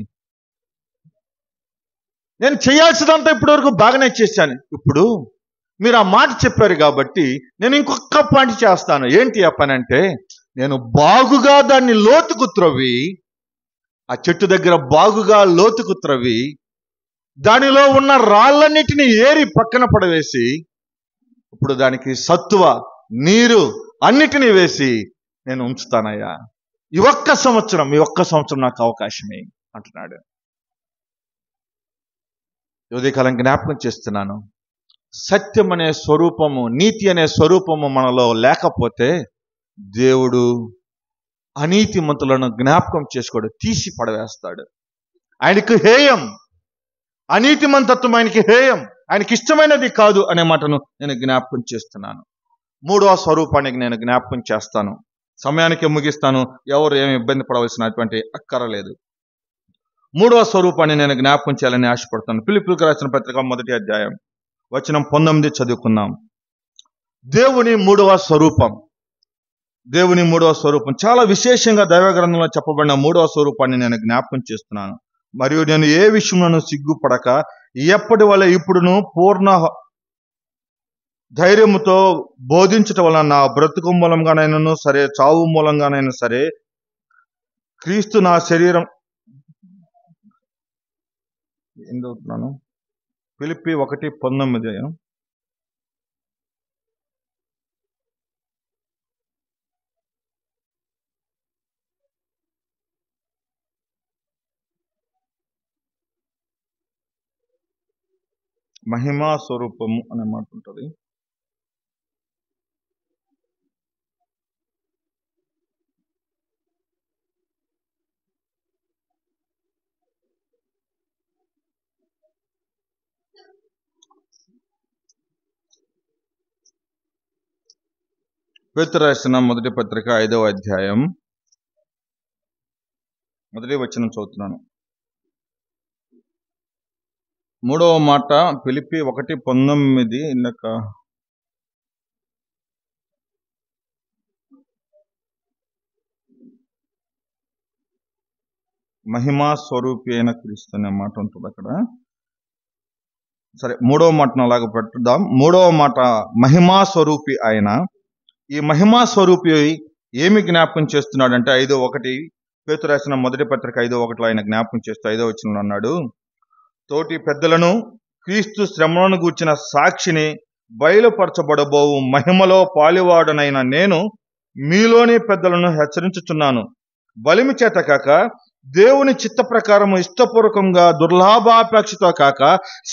నేను చేయాల్సిందంతా ఇప్పటి వరకు బాగానే చేశాను. ఇప్పుడు మీరు ఆ మాట చెప్పారు కాబట్టి నేను ఇంకొక పని చేస్తాను. ఏంటి ఆ పని అంటే, నేను బాగుగా దాన్ని లోతుకు త్రవ్వి, ఆ చెట్టు దగ్గర బాగుగా లోతుకు త్రవ్వి దానిలో ఉన్న రాళ్ళన్నిటినీ ఏరి పక్కన పడవేసి, ఇప్పుడు దానికి సత్తువ నీరు అన్నిటినీ వేసి నేను ఉంచుతానయ్యా. ఈ ఒక్క సంవత్సరం నాకు అవకాశమే అంటున్నాడు. ఉదయకాలం జ్ఞాపకం చేస్తున్నాను, సత్యం అనే స్వరూపము, నీతి అనే స్వరూపము మనలో లేకపోతే దేవుడు అనీతిమంతులను జ్ఞాపకం చేసుకోడు, తీసి పడవేస్తాడు. ఆయనకు హేయం, అనీతిమంతత్వం ఆయనకి హేయం, ఆయనకి ఇష్టమైనది కాదు అనే మాటను నేను జ్ఞాపకం చేస్తున్నాను. మూడవ స్వరూపానికి నేను జ్ఞాపకం చేస్తాను, సమయానికి ముగిస్తాను, ఎవరు ఏమి ఇబ్బంది పడవలసినటువంటి అక్కరలేదు. మూడవ స్వరూపాన్ని నేను జ్ఞాపకం చేయాలని ఆశపడతాను. ఫిలిప్పీయులకు రాసిన పత్రిక 1వ అధ్యాయం వచనం 19 చదువుకుందాం. దేవుని మూడవ స్వరూపం చాలా విశేషంగా దైవ గ్రంథంలో చెప్పబడిన మూడవ స్వరూపాన్ని నేను జ్ఞాపకం చేస్తున్నాను. మరియు నేను ఏ విషయంలోనూ సిగ్గుపడక ఎప్పటి వల్ల ఇప్పుడును పూర్ణ ధైర్యముతో బోధించటం వలన నా బ్రతుకు మూలంగానైనా సరే, చావు మూలంగానైనా సరే, క్రీస్తు నా శరీరం ఎందుకున్నాను. ఫిలిప్పీ 1:19. మహిమా స్వరూపము అనే మాట ఉంటుంది. పేతురు రాసిన మొదటి పత్రిక 5వ అధ్యాయం మొదటి వచనం చదువుతున్నాను. 3వ మాట ఫిలిప్పీ 1:19. ఇందాక మహిమా స్వరూపి అయిన క్రీస్తు అనే మాట ఉంటుంది అక్కడ. సరే, 3వ మాటను అలాగ పెట్టుదాం. 3వ మాట మహిమా స్వరూపి ఆయన. ఈ మహిమా స్వరూపి ఏమి జ్ఞాపకం చేస్తున్నాడంటే 5:1 పేతురు రాసిన మొదటి పత్రిక 5:1 ఆయన జ్ఞాపకం చేస్తూ 5వ వచనంలో అన్నాడు, తోటి పెద్దలను క్రీస్తు శ్రమలను గూర్చిన సాక్షిని బయలుపరచబడబోవు మహిమలో పాలివాడనైన నేను మీలోని పెద్దలను హెచ్చరించుచున్నాను. బలిమి చేత కాక దేవుని చిత్త ప్రకారం ఇష్టపూర్వకంగా దుర్లాభాపేక్షతో కాక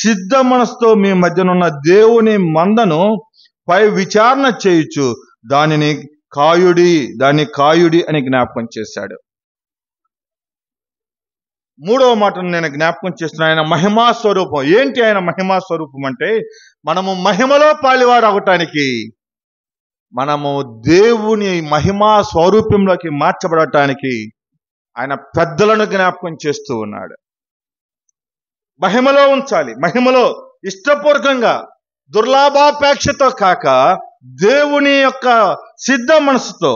సిద్ధ మనసుతో మీ మధ్యనున్న దేవుని మందను పై విచారణ చేయుచు దాన్ని కాయుడి అని జ్ఞాపకం చేశాడు. 3వ మాటను నేను జ్ఞాపకం చేస్తున్నా. ఆయన మహిమా స్వరూపం. ఏంటి ఆయన మహిమా స్వరూపం అంటే, మనము మహిమలో పాలివారు అవటానికి, మనము దేవుని మహిమా స్వరూపంలోకి మార్చబడటానికి ఆయన పెద్దలను జ్ఞాపకం చేస్తూ ఉన్నాడు. మహిమలో ఉంచాలి, మహిమలో ఇష్టపూర్వకంగా దుర్లాభాపేక్షతో కాక దేవుని యొక్క సిద్ధ మనసుతో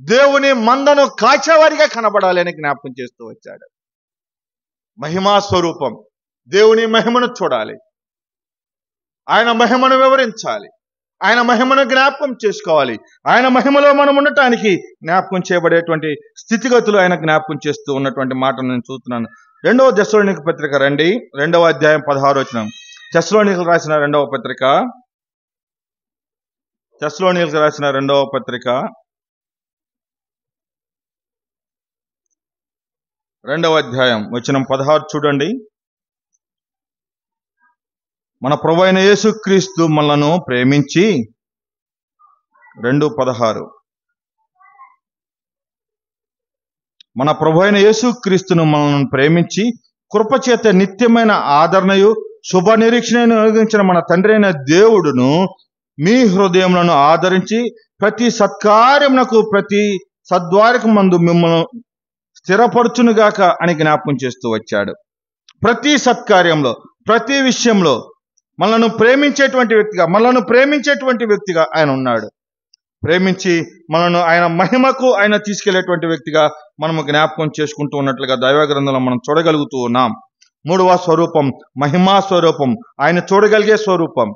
దేవుని మందను కాచేవారిగా కనబడాలి అని జ్ఞాపకం చేస్తూ వచ్చాడు. మహిమా స్వరూపం. దేవుని మహిమను చూడాలి, ఆయన మహిమను వివరించాలి, ఆయన మహిమను జ్ఞాపకం చేసుకోవాలి. ఆయన మహిమలో మనం ఉండటానికి జ్ఞాపకం చేయబడేటువంటి స్థితిగతులు ఆయన జ్ఞాపకం చేస్తూ ఉన్నటువంటి మాటను నేను చూస్తున్నాను. 2వ తెస్సలోనికీయుల పత్రిక రండి, 2వ అధ్యాయం 16వ వచనం. తెస్సలోనికీయులకు రాసిన 2వ పత్రిక, తెస్సలోనికీయులకు రాసిన 2వ పత్రిక 2వ అధ్యాయం వచనం 16 చూడండి. మన ప్రభువైన యేసుక్రీస్తు మనలను ప్రేమించి 2:16 మన ప్రభువైన యేసుక్రీస్తును మనల్ని ప్రేమించి కృపచేత నిత్యమైన ఆదరణయు శుభ నిరీక్షణను కలిగించిన మన తండ్రి అయిన దేవుడును మీ హృదయములను ఆదరించి ప్రతి సత్కార్యమునకు ప్రతి సద్వారకమందు మిమ్మల్ని స్థిరపరచునుగాక అని జ్ఞాపకం చేస్తూ వచ్చాడు. ప్రతి సత్కార్యంలో, ప్రతి విషయంలో మనల్ని ప్రేమించేటువంటి వ్యక్తిగా ఆయన ఉన్నాడు. ప్రేమించి మనను ఆయన మహిమకు ఆయన తీసుకెళ్లేటువంటి వ్యక్తిగా మనము జ్ఞాపకం చేసుకుంటూ ఉన్నట్లుగా దైవ గ్రంథంలో మనం చూడగలుగుతూ ఉన్నాం. 3వ స్వరూపం మహిమా స్వరూపం, ఆయన చూడగలిగే స్వరూపం.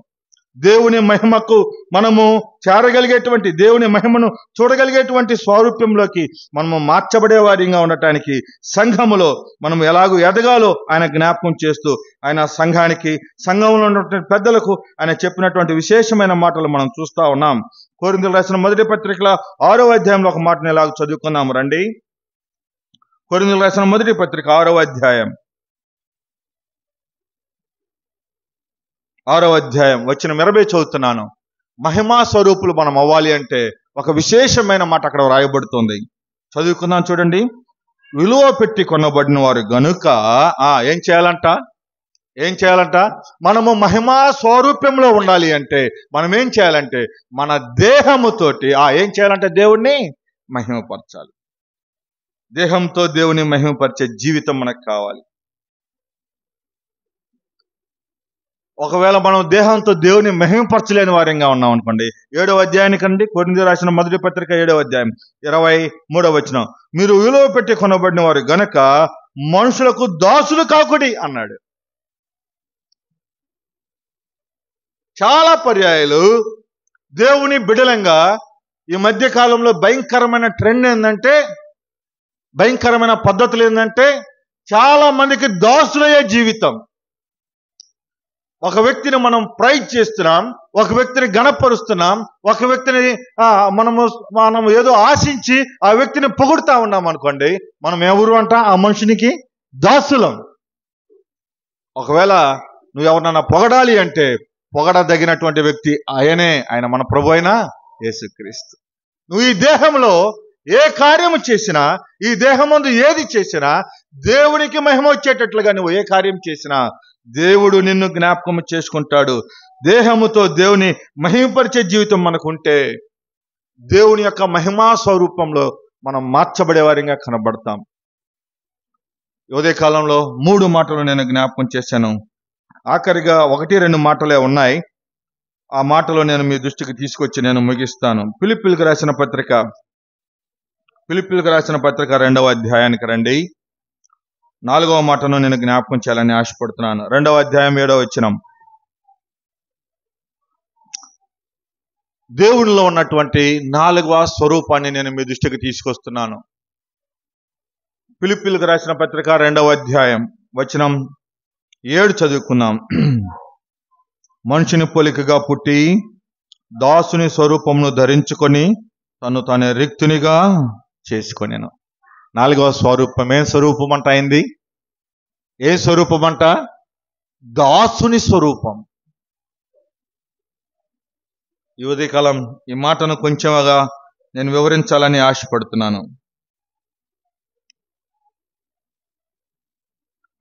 దేవుని మహిమకు మనము చేరగలిగేటువంటి, దేవుని మహిమను చూడగలిగేటువంటి స్వరూపంలోకి మనము మార్చబడే వారిగా ఉండటానికి సంఘములో మనం ఎలాగూ ఎదగాలో ఆయన జ్ఞాపకం చేస్తూ ఆయన సంఘానికి, సంఘంలో ఉన్నటువంటి పెద్దలకు ఆయన చెప్పినటువంటి విశేషమైన మాటలు మనం చూస్తా ఉన్నాం. కొరింథీయులకు రాసిన మొదటి పత్రికలో 6వ అధ్యాయంలో ఒక మాటను ఎలాగ చదువుకున్నాము రండి. కొరింథీయులకు రాసిన మొదటి పత్రిక 6వ అధ్యాయం 6వ అధ్యాయం వచనం 20 చదువుతున్నాను. మహిమా స్వరూపులు మనం అవ్వాలి అంటే ఒక విశేషమైన మాట అక్కడ రాయబడుతుంది. చదువుకుందాం చూడండి. విలువ పెట్టి కొనబడిన వారు గనుక ఏం చేయాలంట? మనము మహిమా స్వరూపంలో ఉండాలి అంటే మనం ఏం చేయాలంటే మన దేహముతోటి ఏం చేయాలంటే దేవుణ్ణి మహిమపరచాలి. దేహంతో దేవుని మహిమపరిచే జీవితం మనకు కావాలి. ఒకవేళ మనం దేహంతో దేవుని మహిమపరచలేని వారంగా ఉన్నాం అనుకోండి, 7వ అధ్యాయానికండి, కొరింథీయులకు రాసిన మొదటి పత్రిక 7వ అధ్యాయం 23వ వచనం. మీరు విలువ పెట్టి కొనబడిన వారు గనక మనుషులకు దాసులు కాకుడి అన్నాడు. చాలా పర్యాయాలు దేవుని బిడలంగా ఈ మధ్య కాలంలో భయంకరమైన ట్రెండ్ ఏంటంటే, భయంకరమైన పద్ధతులు ఏంటంటే, చాలా మందికి దాసులయ్యే జీవితం. ఒక వ్యక్తిని మనం ప్రైజ్ చేస్తున్నాం, ఒక వ్యక్తిని గణపరుస్తున్నాం, ఒక వ్యక్తిని మనము ఏదో ఆశించి ఆ వ్యక్తిని పొగుడుతా ఉన్నాం అనుకోండి, మనం ఎవరు అంట? ఆ మనుషునికి దాసులం. ఒకవేళ నువ్వు ఎవరినన్నా పొగడాలి అంటే పొగడదగినటువంటి వ్యక్తి ఆయన మన ప్రభు అయిన యేసుక్రీస్తు. నువ్వు ఈ దేహంలో ఏ కార్యము చేసినా, ఈ దేహమందు ఏది చేసినా దేవునికి మహిమ వచ్చేటట్లుగా నువ్వు ఏ కార్యం చేసినా దేవుడు నిన్ను జ్ఞాపకం చేసుకుంటాడు. దేహముతో దేవుని మహిమపరిచే జీవితం మనకుంటే దేవుని యొక్క మహిమా స్వరూపంలో మనం మార్చబడే వారిగా కనబడతాం. ఉదయ కాలంలో 3 మాటలు నేను జ్ఞాపకం చేశాను. ఆఖరిగా 1-2 మాటలే ఉన్నాయి. ఆ మాటలో నేను మీ దృష్టికి తీసుకొచ్చి నేను ముగిస్తాను. ఫిలిప్పీలకు రాసిన పత్రిక 2వ అధ్యాయానికి రండి. 4వ మాటను నేను జ్ఞాపకం చేయాలని ఆశపడుతున్నాను. 2వ అధ్యాయం 7వ వచనం. దేవునిలో ఉన్నటువంటి 4వ స్వరూపాన్ని నేను మీ దృష్టికి తీసుకొస్తున్నాను. ఫిలిప్పీలకు రాసిన పత్రిక 2వ అధ్యాయం వచనం 7 చదువుకుందాం. మనుషుని పోలికగా పుట్టి దాసుని స్వరూపమును ధరించుకొని తను రిక్తునిగా చేసుకొనెను. 4వ స్వరూపం ఏం స్వరూపం అంట? అయింది ఏ స్వరూపం అంట? దాసుని స్వరూపం. ఈ ఉదయకాలం ఈ మాటను కొంచెంగా నేను వివరించాలని ఆశపడుతున్నాను.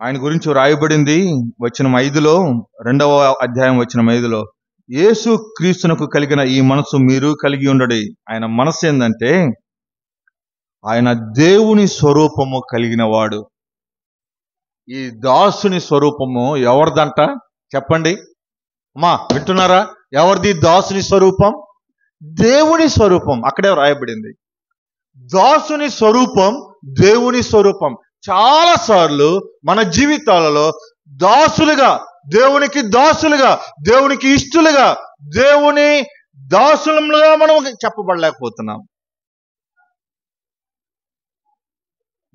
ఆయన గురించి రాయబడింది వచనం 5లో, 2వ అధ్యాయం వచనం 5లో, యేసు క్రీస్తునకు కలిగిన ఈ మనసు మీరు కలిగి ఉండడి. ఆయన మనసు ఏందంటే ఆయన దేవుని స్వరూపము కలిగిన వాడు. ఈ దాసుని స్వరూపము ఎవరిదంట చెప్పండి అమ్మా, వింటున్నారా? ఎవరిది దాసుని స్వరూపం? దేవుని స్వరూపం. అక్కడే రాయబడింది దాసుని స్వరూపం, దేవుని స్వరూపం. చాలా సార్లు మన జీవితాలలో దాసులుగా, దేవునికి దాసులుగా, దేవునికి ఇష్టలుగా, దేవుని దాసులుగా మనం చెప్పబడలేకపోతున్నాం.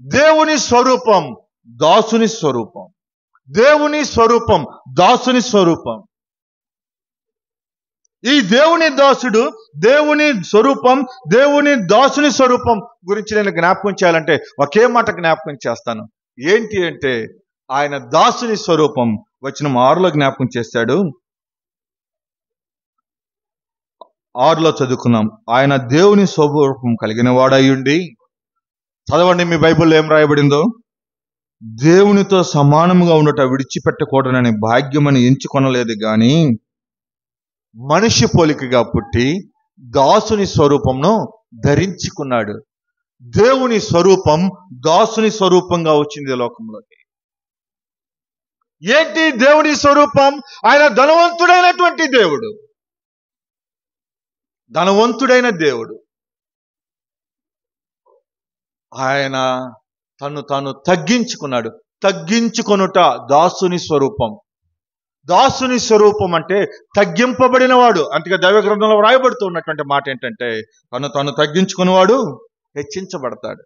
దేవుని స్వరూపం దాసుని స్వరూపం, దేవుని స్వరూపం దాసుని స్వరూపం. ఈ దేవుని దాసుడు, దేవుని స్వరూపం, దేవుని దాసుని స్వరూపం గురించి నేను జ్ఞాపకం చేయాలంటే ఒకే మాట జ్ఞాపకం చేస్తాను. ఏంటి అంటే ఆయన దాసుని స్వరూపం వచనం 6లో జ్ఞాపకం చేశాడు. 6లో చదువుకున్నాం. ఆయన దేవుని స్వరూపం కలిగిన వాడయ్యుండి, చదవండి మీ బైబిల్లో ఏం రాయబడిందో, దేవునితో సమానముగా ఉండట విడిచిపెట్టకూడనని భాగ్యమని ఎంచుకొనలేదు గాని మనిషి పోలికగా పుట్టి దాసుని స్వరూపంను ధరించుకున్నాడు. దేవుని స్వరూపం దాసుని స్వరూపంగా వచ్చింది లోకంలోకి. ఏంటి దేవుని స్వరూపం? ఆయన ధనవంతుడైనటువంటి దేవుడు, ధనవంతుడైన దేవుడు. ఆయన తను తగ్గించుకున్నాడు. తగ్గించుకొనుట దాసుని స్వరూపం. దాసుని స్వరూపం అంటే తగ్గింపబడినవాడు. అందుకే దైవ గ్రంథంలో వ్రాయబడుతూ ఉన్నటువంటి మాట ఏంటంటే తను తగ్గించుకునేవాడు హెచ్చించబడతాడు.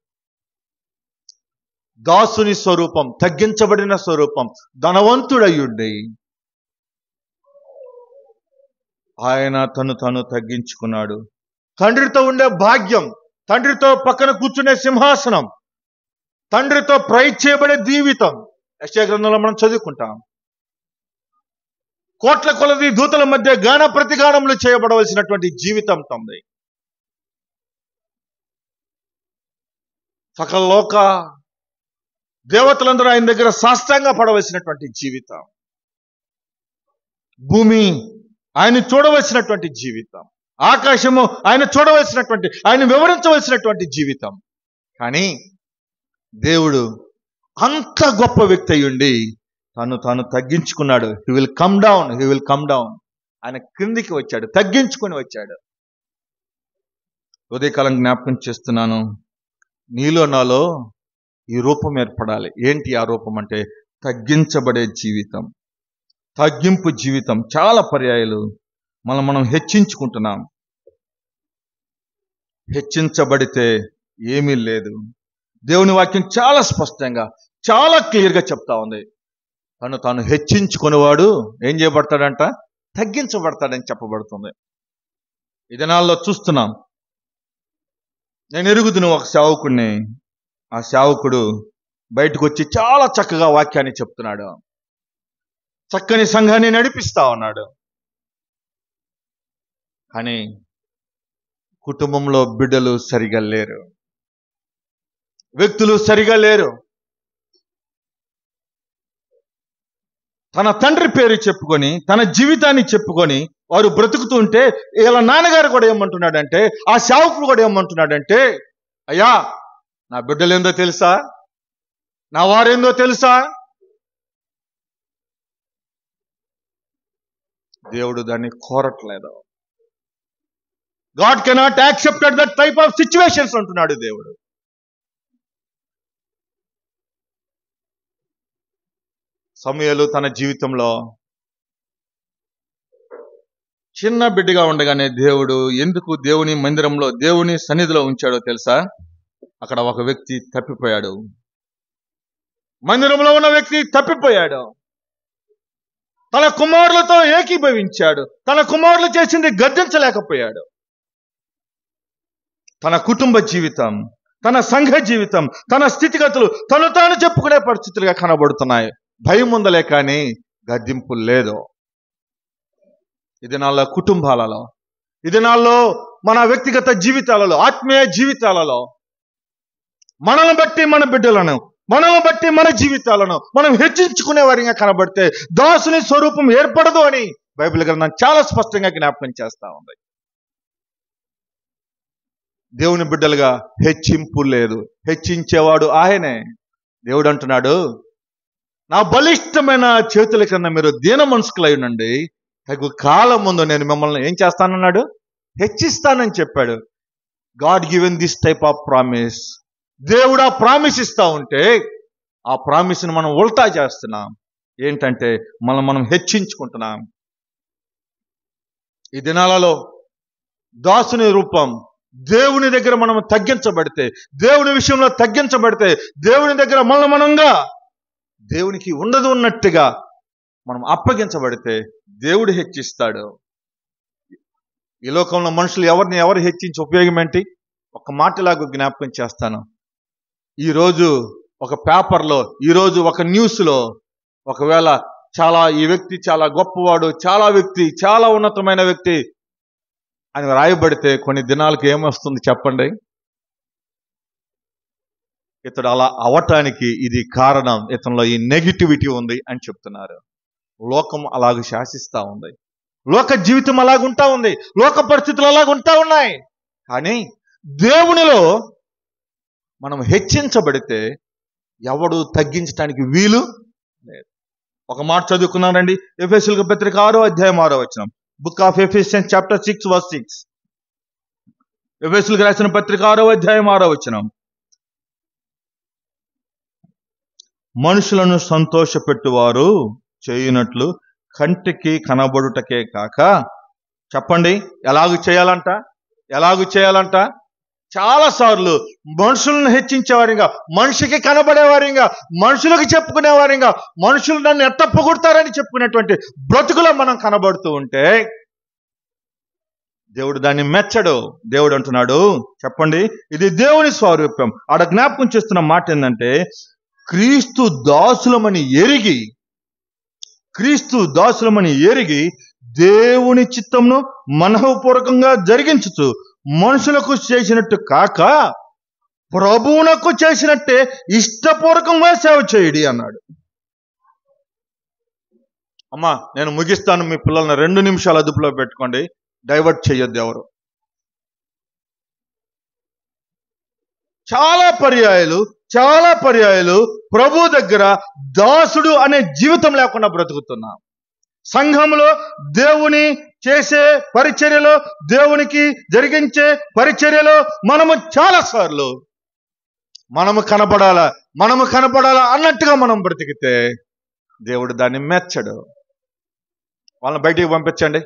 దాసుని స్వరూపం, తగ్గించబడిన స్వరూపం. ధనవంతుడయ్యుండి ఆయన తను తగ్గించుకున్నాడు. తండ్రితో ఉండే భాగ్యం, తండ్రితో పక్కన కూర్చునే సింహాసనం, తండ్రితో ప్రైజ్ చేయబడే జీవితం యెషయా గ్రంథంలో మనం చదువుకుంటాం. కోట్ల కొలది దూతల మధ్య గాన ప్రతిగానములు చేయబడవలసినటువంటి జీవితం తంది. సకల లోక దేవతలందరూ ఆయన దగ్గర సాష్టాంగ పడవలసినటువంటి జీవితం. భూమి ఆయన చూడవలసినటువంటి జీవితం. ఆకాశము ఆయన చూడవలసినటువంటి, ఆయన వివరించవలసినటువంటి జీవితం. కానీ దేవుడు అంత గొప్ప వ్యక్తి అయ్యుండి తను తగ్గించుకున్నాడు. He will come down. ఆయన క్రిందికి వచ్చాడు, తగ్గించుకొని వచ్చాడు. ఉదయకాలం జ్ఞాపకం చేస్తున్నాను, నీలో నాలో ఈ రూపం ఏర్పడాలి. ఏంటి ఆ రూపం అంటే తగ్గించబడే జీవితం, తగ్గింపు జీవితం. చాలా పర్యాయాలు మనం హెచ్చించుకుంటున్నాం. హెచ్చించబడితే ఏమీ లేదు. దేవుని వాక్యం చాలా స్పష్టంగా, చాలా క్లియర్గా చెప్తా ఉంది. తను హెచ్చించుకునేవాడు ఏం చేయబడతాడంట? తగ్గించబడతాడని చెప్పబడుతుంది. ఈ దినాల్లో చూస్తున్నాం. నేను ఎరుగుదును ఒక సేవకుడిని. ఆ సేవకుడు బయటకు వచ్చి చాలా చక్కగా వాక్యాన్ని చెప్తున్నాడు. చక్కని సంఘాన్ని నడిపిస్తా ఉన్నాడు. కానీ కుటుంబంలో బిడ్డలు సరిగా లేరు, వ్యక్తులు సరిగా లేరు. తన తండ్రి పేరు చెప్పుకొని, తన జీవితాన్ని చెప్పుకొని వారు బ్రతుకుతూ ఉంటే, ఇలా నాన్నగారు కూడా ఏమంటున్నాడంటే, ఆ సేవకుడు కూడా ఏమంటున్నాడంటే, అయ్యా నా బిడ్డలేందో తెలుసా, నా వారేందో తెలుసా? దేవుడు దాన్ని కోరట్లేదు. God cannot accepted that type of situations అంటున్నాడు దేవుడు. సమూయేలు తన జీవితంలో చిన్న బిడ్డగా ఉండగానే దేవుడు ఎందుకు దేవుని మందిరంలో, దేవుని సన్నిధిలో ఉంచాడో తెలుసా? అక్కడ ఒక వ్యక్తి తప్పిపోయాడు. మందిరంలో ఉన్న వ్యక్తి తప్పిపోయాడు. తన కుమారులతో ఏకీభవించాడు. తన కుమారులు చేసింది గద్దించలేకపోయాడు. తన కుటుంబ జీవితం, తన సంఘ జీవితం, తన స్థితిగతులు తను తాను చెప్పుకునే పరిస్థితులుగా కనబడుతున్నాయి. భయం ఉందలే కానీ గద్దింపు లేదు. ఈ దినాల్లో కుటుంబాలలో, ఈ దినాల్లో మన వ్యక్తిగత జీవితాలలో, ఆత్మీయ జీవితాలలో మనల్ని బట్టి మన బిడ్డలను, మనల్ని బట్టి మన జీవితాలను మనం హెచ్చించుకునే వారిగా కనబడితే దాసుని స్వరూపం ఏర్పడదు అని బైబిల్ గ్రంథం చాలా స్పష్టంగా జ్ఞాపకం చేస్తా ఉంది. దేవుని బిడ్డలుగా హెచ్చింపు లేదు, హెచ్చించేవాడు ఆయనే. దేవుడు అంటున్నాడు, నా బలిష్టమైన చేతుల కన్నా మీరు దీన మనసుకులై ఉండండి, తగు కాలం ముందు నేను మిమ్మల్ని ఏం చేస్తానన్నాడు? హెచ్చిస్తానని చెప్పాడు. God given this type of promise. దేవుడు ఆ ప్రామిస్ ఇస్తా ఉంటే ఆ ప్రామిస్ని మనం ఉల్టా చేస్తున్నాం. ఏంటంటే మనం హెచ్చించుకుంటున్నాం. ఈ దినాలలో దాసుని రూపం, దేవుని దగ్గర మనం తగ్గించబడితే, దేవుని విషయంలో తగ్గించబడితే, దేవుని దగ్గర మనంగా దేవునికి ఉండదు ఉన్నట్టుగా మనం అప్పగించబడితే దేవుడు హెచ్చిస్తాడు. ఈ లోకంలో మనుషులు ఎవరు హెచ్చించి ఉపయోగం ఏంటి? ఒక మాటలాగా జ్ఞాపకం చేస్తాను. ఈరోజు ఒక పేపర్లో, ఈరోజు ఒక న్యూస్లో ఒకవేళ ఈ వ్యక్తి చాలా గొప్పవాడు, చాలా ఉన్నతమైన వ్యక్తి అని రాయబడితే కొన్ని దినాలకు ఏమొస్తుంది చెప్పండి? ఇతడు అలా అవటానికి ఇది కారణం, ఇతనిలో ఈ నెగిటివిటీ ఉంది అని చెప్తున్నారు. లోకం అలాగ శాసిస్తా ఉంది, లోక జీవితం అలాగుంటా ఉంది, లోక పరిస్థితులు అలాగుంటా ఉన్నాయి. కానీ దేవునిలో మనం హెచ్చించబడితే ఎవడు తగ్గించడానికి వీలు లేదు. ఒక మాట చదువుకున్నానండి, ఎఫెసీయులకు పత్రిక 6వ అధ్యాయం 6వ వచనం. Book of Ephesians chapter 6 verse 6. ఎఫెసీయులకు రాసిన పత్రిక 6వ అధ్యాయం 6వ వచనం. మనుషులను సంతోషపెట్టువారు చేయునట్లు కంటికి కనబడుటకే కాక, చెప్పండి ఎలాగూ చేయాలంట? చాలా సార్లు మనుషులను హెచ్చించేవారిగా, మనిషికి కనబడేవారిగా, మనుషులకు చెప్పుకునేవారిగా, మనుషులు నన్ను ఎట్ట పొగుడతారని చెప్పుకునేటువంటి బ్రతుకులో మనం కనబడుతూ ఉంటే దేవుడు దాన్ని మెచ్చడు. దేవుడు అంటున్నాడు, చెప్పండి ఇది దేవుని స్వరూపం. ఆడ జ్ఞాపకం చేస్తున్న మాట ఏంటంటే, క్రీస్తు దాసులమని ఎరిగి దేవుని చిత్తమును మనఃపూర్వకంగా జరిగించుచు మనుషులకు చేసినట్టు కాక ప్రభువునకు చేసినట్టే ఇష్టపూర్వకంగా సేవ చేయుడి అన్నాడు. అమ్మా నేను ముగిస్తాను, మీ పిల్లల్ని 2 నిమిషాలు అదుపులో పెట్టుకోండి, డైవర్ట్ చేయొద్దు ఎవరు. చాలా పర్యాయాలు ప్రభు దగ్గర దాసుడు అనే జీవితం లేకుండా బ్రతుకుతున్నాం. సంఘంలో దేవుని చేసే పరిచర్యలో, దేవునికి జరిగించే పరిచర్యలో మనము చాలా సార్లు మనము కనపడాలా అన్నట్టుగా మనం బ్రతికితే దేవుడు దాన్ని మెచ్చడు. వాళ్ళని బయటికి పంపించండి.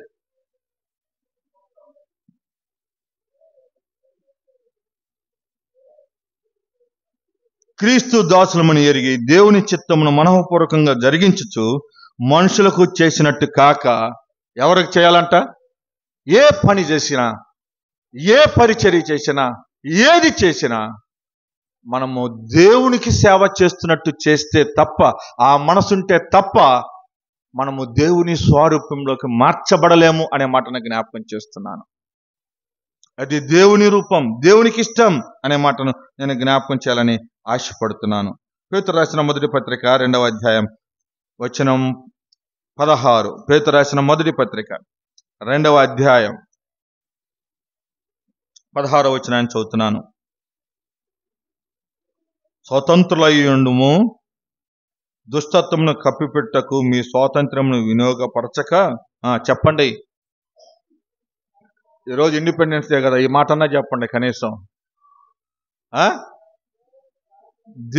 క్రీస్తు దాసులమని ఎరిగి దేవుని చిత్తమును మనఃపూర్వకంగా జరిగించుచు మనుషులకు చేసినట్టు కాక, ఎవరికి చేయాలంట? ఏ పని చేసినా, ఏ పరిచర్య చేసినా, ఏది చేసినా మనము దేవునికి సేవ చేస్తున్నట్టు చేస్తే తప్ప, ఆ మనసుంటే తప్ప మనము దేవుని స్వరూపంలోకి మార్చబడలేము అనే మాటను జ్ఞాపకం చేస్తున్నాను. అది దేవుని రూపం, దేవునికి ఇష్టం అనే మాటను నేను జ్ఞాపకం చేయాలని ఆశపడుతున్నాను. పేతురు రాసిన మొదటి పత్రిక 2వ అధ్యాయం వచనం 16. పేతురు రాసిన మొదటి పత్రిక 2వ అధ్యాయం 16వ వచనాన్ని చదువుతున్నాను. స్వతంత్రులయ్యుండుము, దుష్టత్వమును కప్పిపెట్టకు మీ స్వాతంత్రమును వినియోగపరచక. చెప్పండి, ఈరోజు ఇండిపెండెన్స్ డే కదా, ఈ మాట అన్నా చెప్పండి కనీసం.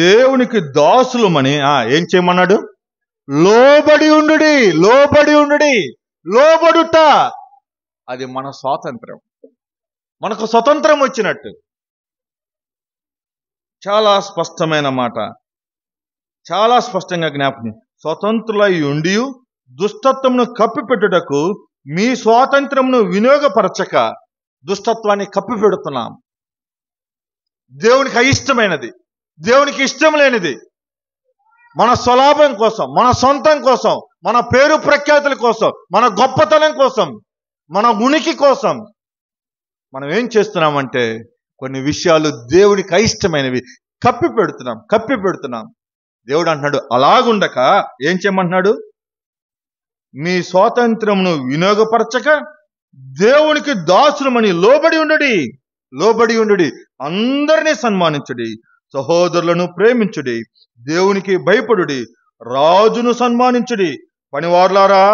దేవునికి దాసులమని ఏం చేయమన్నాడు? లోబడి ఉండుడి, లోబడి ఉండుడి. లోబడుట అది మన స్వాతంత్రం, మనకు స్వతంత్రం వచ్చినట్టు. చాలా స్పష్టమైన మాట, చాలా స్పష్టంగా జ్ఞాపకం. స్వతంత్రులై ఉండి దుష్టత్వమును కప్పిపెట్టుటకు మీ స్వాతంత్రమును వినియోగపరచక. దుష్టత్వాన్ని కప్పిపెడుతున్నాం. దేవునికి అయిష్టమైనది, దేవునికి ఇష్టం లేనిది, మన స్వలాభం కోసం, మన సొంతం కోసం, మన పేరు ప్రఖ్యాతుల కోసం, మన గొప్పతనం కోసం, మన ఉనికి కోసం మనం ఏం చేస్తున్నామంటే కొన్ని విషయాలు దేవునికి అయిష్టమైనవి కప్పిపెడుతున్నాం. దేవుడు అంటున్నాడు, అలాగుండక ఏం చేయమంటున్నాడు? మీ స్వాతంత్రమును వినియోగపరచక దేవునికి దాసులమని లోబడి ఉండుడి. అందరినీ సన్మానించుడి, సహోదరులను ప్రేమించుడి, దేవునికి భయపడుడి, రాజును సన్మానించుడి. పనివారులారా,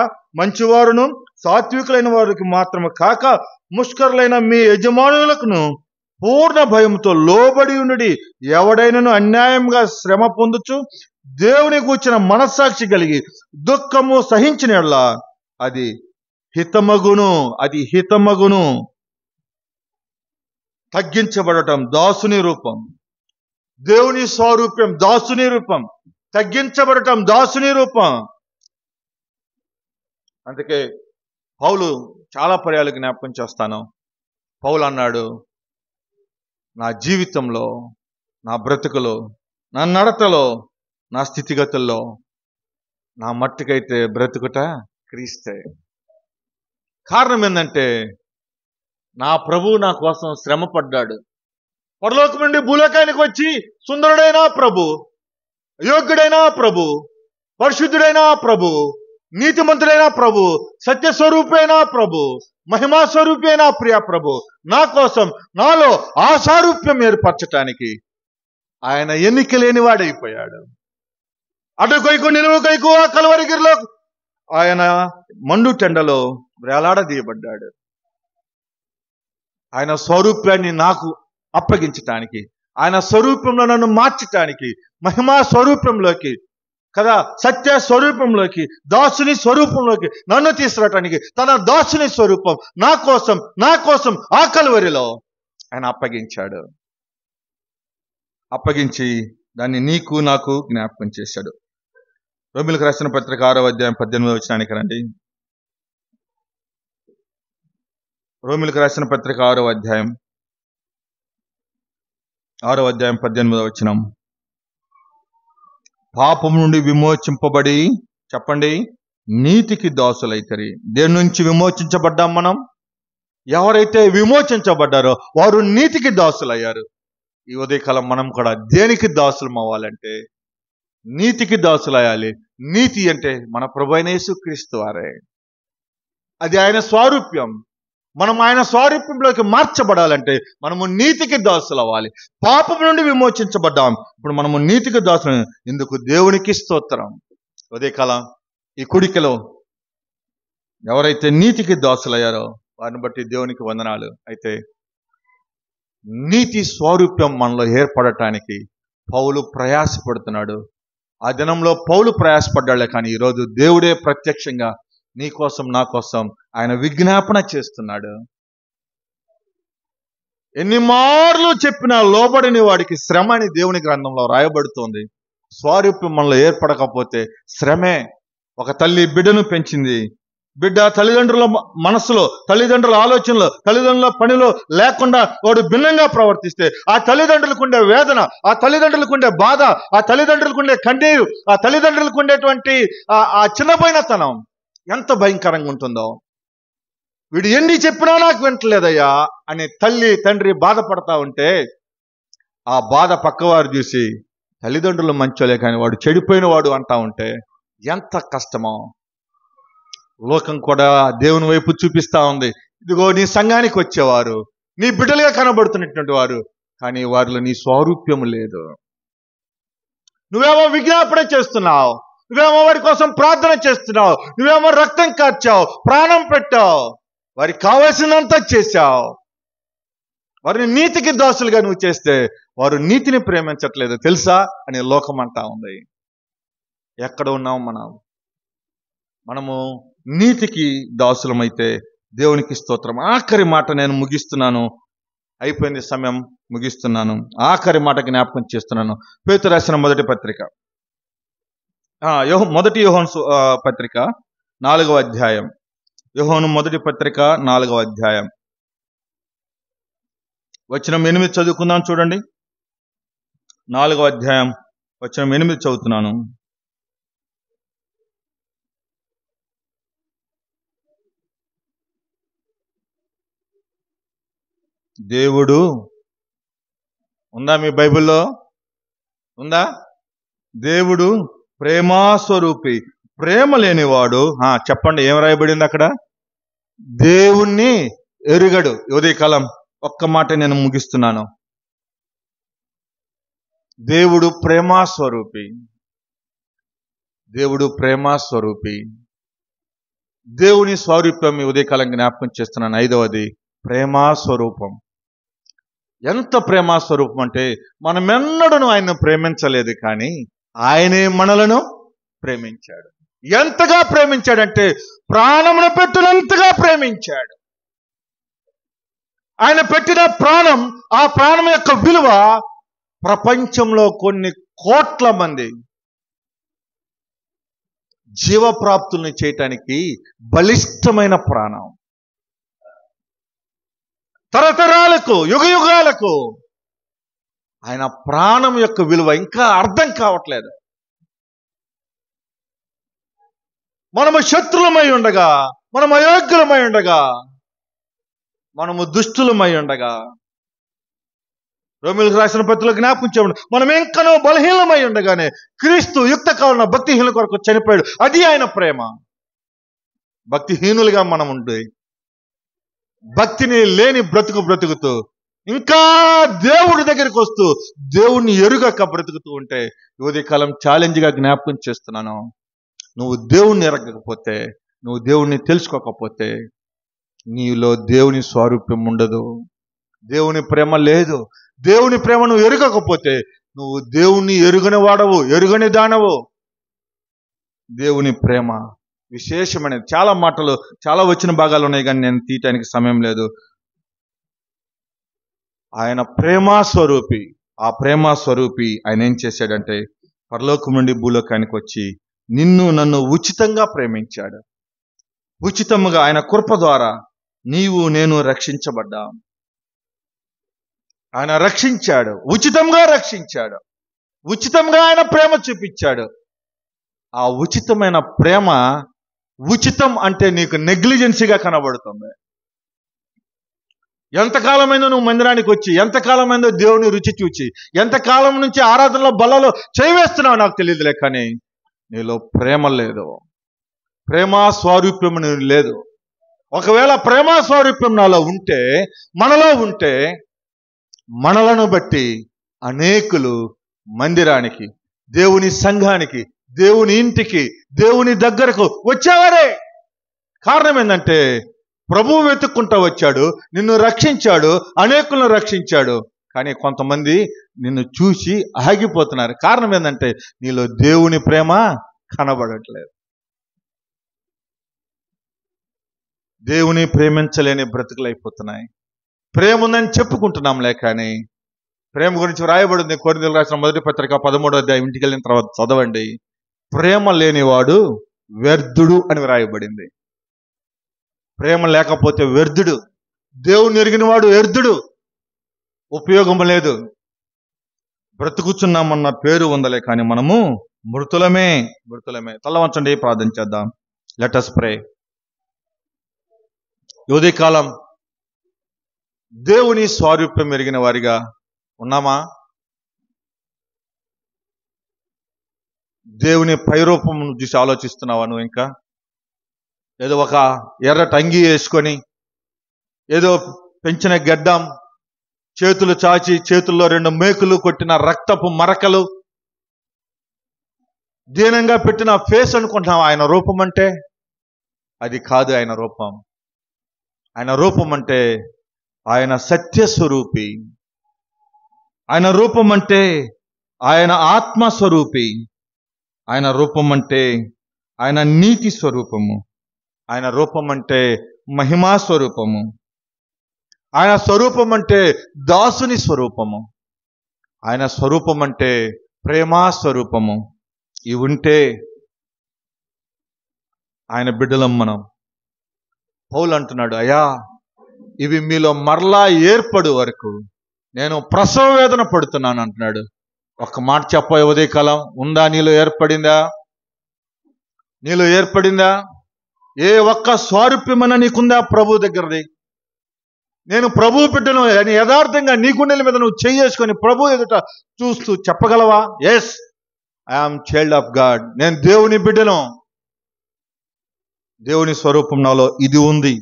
మంచివారును సాత్వికులైన వారికి మాత్రమే కాక ముష్కరులైన మీ యజమానులకును పూర్ణ భయంతో లోబడి ఉండుడి. ఎవడైనను అన్యాయంగా శ్రమ పొందుచు దేవుని గూర్చిన మనస్సాక్షి కలిగి దుఃఖము సహించిన యెడల అది హితమగును. తగ్గించబడటం దాసుని రూపం, దేవుని స్వరూపం దాసుని రూపం, తగ్గించబడటం దాసుని రూపం. అందుకే పౌలు చాలా పర్యాలు జ్ఞాపకం చేస్తాను. పౌలు అన్నాడు, నా జీవితంలో, నా బ్రతుకులో, నా నడతలో, నా స్థితిగతుల్లో నా మట్టుకైతే బ్రతుకుట క్రీస్తే. కారణం ఏంటంటే నా ప్రభువు నా కోసం శ్రమ పడ్డాడు. పరలోకం నుండి భూలోకానికి వచ్చి సుందరుడైన ప్రభు, యోగ్యుడైన ప్రభు, పరిశుద్ధుడైన ప్రభు, నీతిమంతుడైన ప్రభు, సత్యస్వరూపైన ప్రభు, మహిమా స్వరూపైన ప్రియ ప్రభు నా కోసం నాలో ఆ సారూప్యం ఏర్పరచటానికి ఆయన ఎన్నిక లేని వాడైపోయాడు. అటుకైకు నిలువుకైకు ఆ కలువరిగిరిలో ఆయన మండు టెండలో వేలాడదీయబడ్డాడు. ఆయన స్వరూపాన్ని నాకు అప్పగించటానికి, ఆయన స్వరూపంలో నన్ను మార్చటానికి, మహిమా స్వరూపంలోకి కదా, సత్య స్వరూపంలోకి, దాసుని స్వరూపంలోకి నన్ను తీసుకురావటానికి తన దాసుని స్వరూపం నా కోసం ఆ కలువరిలో ఆయన అప్పగించాడు. అప్పగించి దాన్ని నీకు నాకు జ్ఞాపకం చేశాడు. రోమీయులకు రాసిన పత్రిక 6వ అధ్యాయం 18వ వచనానికి రండి. రోమీయులకు రాసిన పత్రిక 6వ అధ్యాయం 18వ వచనం. పాపం నుండి విమోచింపబడి, చెప్పండి, నీతికి దాసులైతరి. దేని నుంచి విమోచించబడ్డాం మనం? ఎవరైతే విమోచించబడ్డారో వారు నీతికి దాసులయ్యారు. ఈ ఉదయకాలం మనం కూడా దేనికి దాసులం అవ్వాలంటే నీతికి దాసులయ్యాలి. నీతి అంటే మన ప్రభువైన యేసుక్రీస్తు వారే. అది ఆయన స్వారూప్యం. మనం ఆయన స్వారూప్యంలోకి మార్చబడాలంటే మనము నీతికి దాసులు అవ్వాలి. పాపం నుండి విమోచించబడ్డాం, ఇప్పుడు మనము నీతికి దాసులు. ఇందుకు దేవునికి స్తోత్రం. ఉదయకాలం ఈ కుడికలో ఎవరైతే నీతికి దాసులయ్యారో వారిని బట్టి దేవునికి వందనాలు. అయితే నీతి స్వరూప్యం మనలో ఏర్పడటానికి పౌలు ప్రయాసపడుతున్నాడు. ఆ దినంలో పౌలు ప్రయాసపడ్డాడే, కానీ ఈరోజు దేవుడే ప్రత్యక్షంగా నీ కోసం నా కోసం ఆయన విజ్ఞాపన చేస్తున్నాడు. ఎన్ని మార్లు చెప్పినా లోబడిని వాడికి శ్రమ అని దేవుని గ్రంథంలో రాయబడుతోంది. స్వరూప్యం మనలో ఏర్పడకపోతే శ్రమే. ఒక తల్లి బిడ్డను పెంచింది, బిడ్డ తల్లిదండ్రుల మనసులో, తల్లిదండ్రుల ఆలోచనలో, తల్లిదండ్రుల పనిలో లేకుండా వాడు భిన్నంగా ప్రవర్తిస్తే ఆ తల్లిదండ్రులకు ఉండే వేదన, ఆ తల్లిదండ్రులకు ఉండే బాధ, ఆ తల్లిదండ్రులకు ఉండే కన్నీరు, ఆ తల్లిదండ్రులకు ఉండేటువంటి ఆ చిన్నపోయినతనం ఎంత భయంకరంగా ఉంటుందో. వీడు ఎన్ని చెప్పినా నాకు వింటలేదయ్యా అని తల్లి తండ్రి బాధపడతా ఉంటే ఆ బాధ పక్కవారు చూసి తల్లిదండ్రులు మంచోలే కానీ వాడు చెడిపోయిన వాడు అంటా ఉంటే ఎంత కష్టమో. లోకం కూడా దేవుని వైపు చూపిస్తా ఉంది. ఇదిగో నీ సంఘానికి వచ్చేవారు నీ బిడ్డలుగా కనబడుతున్నటువంటి వారు, కానీ వారిలో నీ స్వారూప్యం లేదు. నువ్వేమో విజ్ఞాపన చేస్తున్నావు, నువ్వేమో వారి కోసం ప్రార్థన చేస్తున్నావు, నువ్వేమో రక్తం కార్చావు, ప్రాణం పెట్టావు, వారికి కావాల్సినంతా చేశావు. వారిని నీతికి దాసులుగా నువ్వు చేస్తే వారు నీతిని ప్రేమించట్లేదు తెలుసా అని లోకం అంటా ఉంది. ఎక్కడ ఉన్నాం మనము నీతికి దాసులమైతే దేవునికి స్తోత్రం. ఆఖరి మాట నేను ముగిస్తున్నాను, అయిపోయింది సమయం, ముగిస్తున్నాను. ఆఖరి మాట జ్ఞాపకం చేస్తున్నాను. పేతురు రాసిన మొదటి పత్రిక, మొదటి యోహాను పత్రిక 4వ అధ్యాయం. యోహాను మొదటి పత్రిక 4వ అధ్యాయం వచనం 8 చదువుకుందాం. చూడండి, 4వ అధ్యాయం వచనం 8 చదువుతున్నాను. దేవుడు ఉందా? మీ బైబిల్లో ఉందా? దేవుడు ప్రేమాస్వరూపి, ప్రేమ లేనివాడు, చెప్పండి ఏం రాయబడింది అక్కడ? దేవుణ్ణి ఎరుగడు. ఉదయకాలం ఒక్క మాట నేను ముగిస్తున్నాను. దేవుడు ప్రేమాస్వరూపి, దేవుడు ప్రేమాస్వరూపి. దేవుని స్వరూపం ఈ ఉదయకాలం జ్ఞాపకం చేస్తున్నాను. 5వది ప్రేమాస్వరూపం. ఎంత ప్రేమాస్వరూపం అంటే మనమెన్నడూ ఆయన్ను ప్రేమించలేదు, కానీ ఆయనే మనలను ప్రేమించాడు. ఎంతగా ప్రేమించాడంటే ప్రాణమును పెట్టినంతగా ప్రేమించాడు. ఆయన పెట్టిన ప్రాణం, ఆ ప్రాణం యొక్క విలువ ప్రపంచంలో కొన్ని కోట్ల మంది జీవప్రాప్తుల్ని చేయటానికి బలిష్టమైన ప్రాణం. తరతరాలకు, యుగయుగాలకు ఆయన ప్రాణం యొక్క విలువ ఇంకా అర్థం కావట్లేదు. మనము శత్రులమై ఉండగా, మనము అయోగ్యులమై ఉండగా, మనము దుష్టులమై ఉండగా, రోమీయులకు రాసిన పత్రికలో జ్ఞాపకం చేయబడింది, మనం ఇంకనూ బలహీనమై ఉండగానే క్రీస్తు యుక్త కాలంలో భక్తిహీనుల కొరకు చనిపోయాడు. అది ఆయన ప్రేమ. భక్తిహీనులుగా మనం ఉండి భక్తిని లేని బ్రతుకుతూ ఇంకా దేవుడి దగ్గరికి వస్తూ దేవుణ్ణి ఎరుగక బ్రతుకుతూ ఉంటే ఉదయకాలం ఛాలెంజ్గా జ్ఞాపకం చేస్తున్నాను. నువ్వు దేవుణ్ణి ఎరగకపోతే, నువ్వు దేవుణ్ణి తెలుసుకోకపోతే నీలో దేవుని స్వారూప్యం ఉండదు, దేవుని ప్రేమ లేదు. దేవుని ప్రేమ నువ్వు ఎరుగకపోతే నువ్వు దేవుణ్ణి ఎరుగని వాడవు, ఎరుగని దానవు. దేవుని ప్రేమ విశేషమైనది. చాలా మాటలు, చాలా వచ్చిన భాగాలు ఉన్నాయి, కానీ నేను తీయటానికి సమయం లేదు. ఆయన ప్రేమాస్వరూపి. ఆ ప్రేమాస్వరూపి ఆయన ఏం చేశాడంటే పరలోకం నుండి భూలోకానికి వచ్చి నిన్ను నన్ను ఉచితంగా ప్రేమించాడు. ఉచితముగా ఆయన కృప ద్వారా నీవు నేను రక్షించబడ్డా. ఆయన రక్షించాడు, ఉచితంగా రక్షించాడు, ఉచితంగా ఆయన ప్రేమ చూపించాడు. ఆ ఉచితమైన ప్రేమ, ఉచితం అంటే నీకు నెగ్లిజెన్సీగా కనబడుతుంది. ఎంతకాలమైందో నువ్వు మందిరానికి వచ్చి, ఎంతకాలమైందో దేవుని రుచి చూచి, ఎంతకాలం నుంచి ఆరాధనలో బల్లలో చేయవేస్తున్నావు నాకు తెలియదులే, కానీ నీలో ప్రేమ లేదు, ప్రేమ స్వారూప్యం లేదు. ఒకవేళ ప్రేమ స్వారూప్యం నాలో ఉంటే, మనలో ఉంటే, మనలను బట్టి అనేకులు మందిరానికి, దేవుని సంఘానికి, దేవుని ఇంటికి, దేవుని దగ్గరకు వచ్చేవారే. కారణం ఏంటంటే ప్రభువు వెతుక్కుంటూ వచ్చాడు, నిన్ను రక్షించాడు, అనేకులను రక్షించాడు. కానీ కొంతమంది నిన్ను చూసి ఆగిపోతున్నారు. కారణం ఏంటంటే నీలో దేవుని ప్రేమ కనబడట్లేదు. దేవుని ప్రేమించలేని బ్రతుకులు అయిపోతున్నాయి. ప్రేమ ఉందని చెప్పుకుంటున్నాంలే, కానీ ప్రేమ గురించి రాయబడింది కొరింథీయులకు రాసిన మొదటి పత్రిక 13వ అధ్యాయం. ఇంటికి వెళ్ళిన తర్వాత చదవండి. ప్రేమ లేనివాడు వ్యర్థుడు అని రాయబడింది. ప్రేమ లేకపోతే వ్యర్థుడు. దేవుని ఎరిగిన వాడు వ్యర్థుడు, ఉపయోగం లేదు. బ్రతుకుచున్నామన్న పేరు ఉందలే కానీ మనము మృతులమే. తల వంచండి, ప్రార్థన చేద్దాం. Let us pray. ఉదయకాలం దేవుని స్వారూప్యం ఎరిగిన వారిగా ఉన్నామా? దేవుని పైరూపం చూసి ఆలోచిస్తున్నావా నువ్వు? ఇంకా ఏదో ఒక ఎర్రటి అంగీ వేసుకొని, ఏదో పెంచిన గడ్డం, చేతులు చాచి చేతుల్లో 2 మేకులు కొట్టిన రక్తపు మరకలు, దీనంగా పెట్టిన ఫేస్ అనుకుంటున్నాం ఆయన రూపం అంటే? అది కాదు ఆయన రూపం. ఆయన రూపం అంటే ఆయన సత్యస్వరూపి. ఆయన రూపం అంటే ఆయన ఆత్మస్వరూపి. ఆయన రూపం అంటే ఆయన నీతి స్వరూపము. ఆయన రూపం అంటే మహిమా స్వరూపము. ఆయన స్వరూపం అంటే దాసుని స్వరూపము. ఆయన స్వరూపం అంటే ప్రేమా స్వరూపము. ఇవి ఉంటే ఆయన బిడ్డలం మనం. పౌలు అంటున్నాడు, అయ్యా ఇవి మీలో మరలా ఏర్పడు వరకు నేను ప్రసవ వేదన పడుతున్నాను అంటున్నాడు. ఒక్క మాట చెప్ప, ఉదయకాలం ఉందా? నీలో ఏర్పడిందా? నీలో ఏర్పడిందా? ఏ ఒక్క స్వారూప్యమన్నా నీకుందా ప్రభు దగ్గరది? నేను ప్రభు బిడ్డను అని యథార్థంగా నీ గుండెల మీద నువ్వు చేసుకొని ప్రభు ఎదుట చూస్తూ చెప్పగలవా? Yes, I am child of God. నేను దేవుని బిడ్డను. దేవుని స్వరూపం నాలో ఇది ఉంది.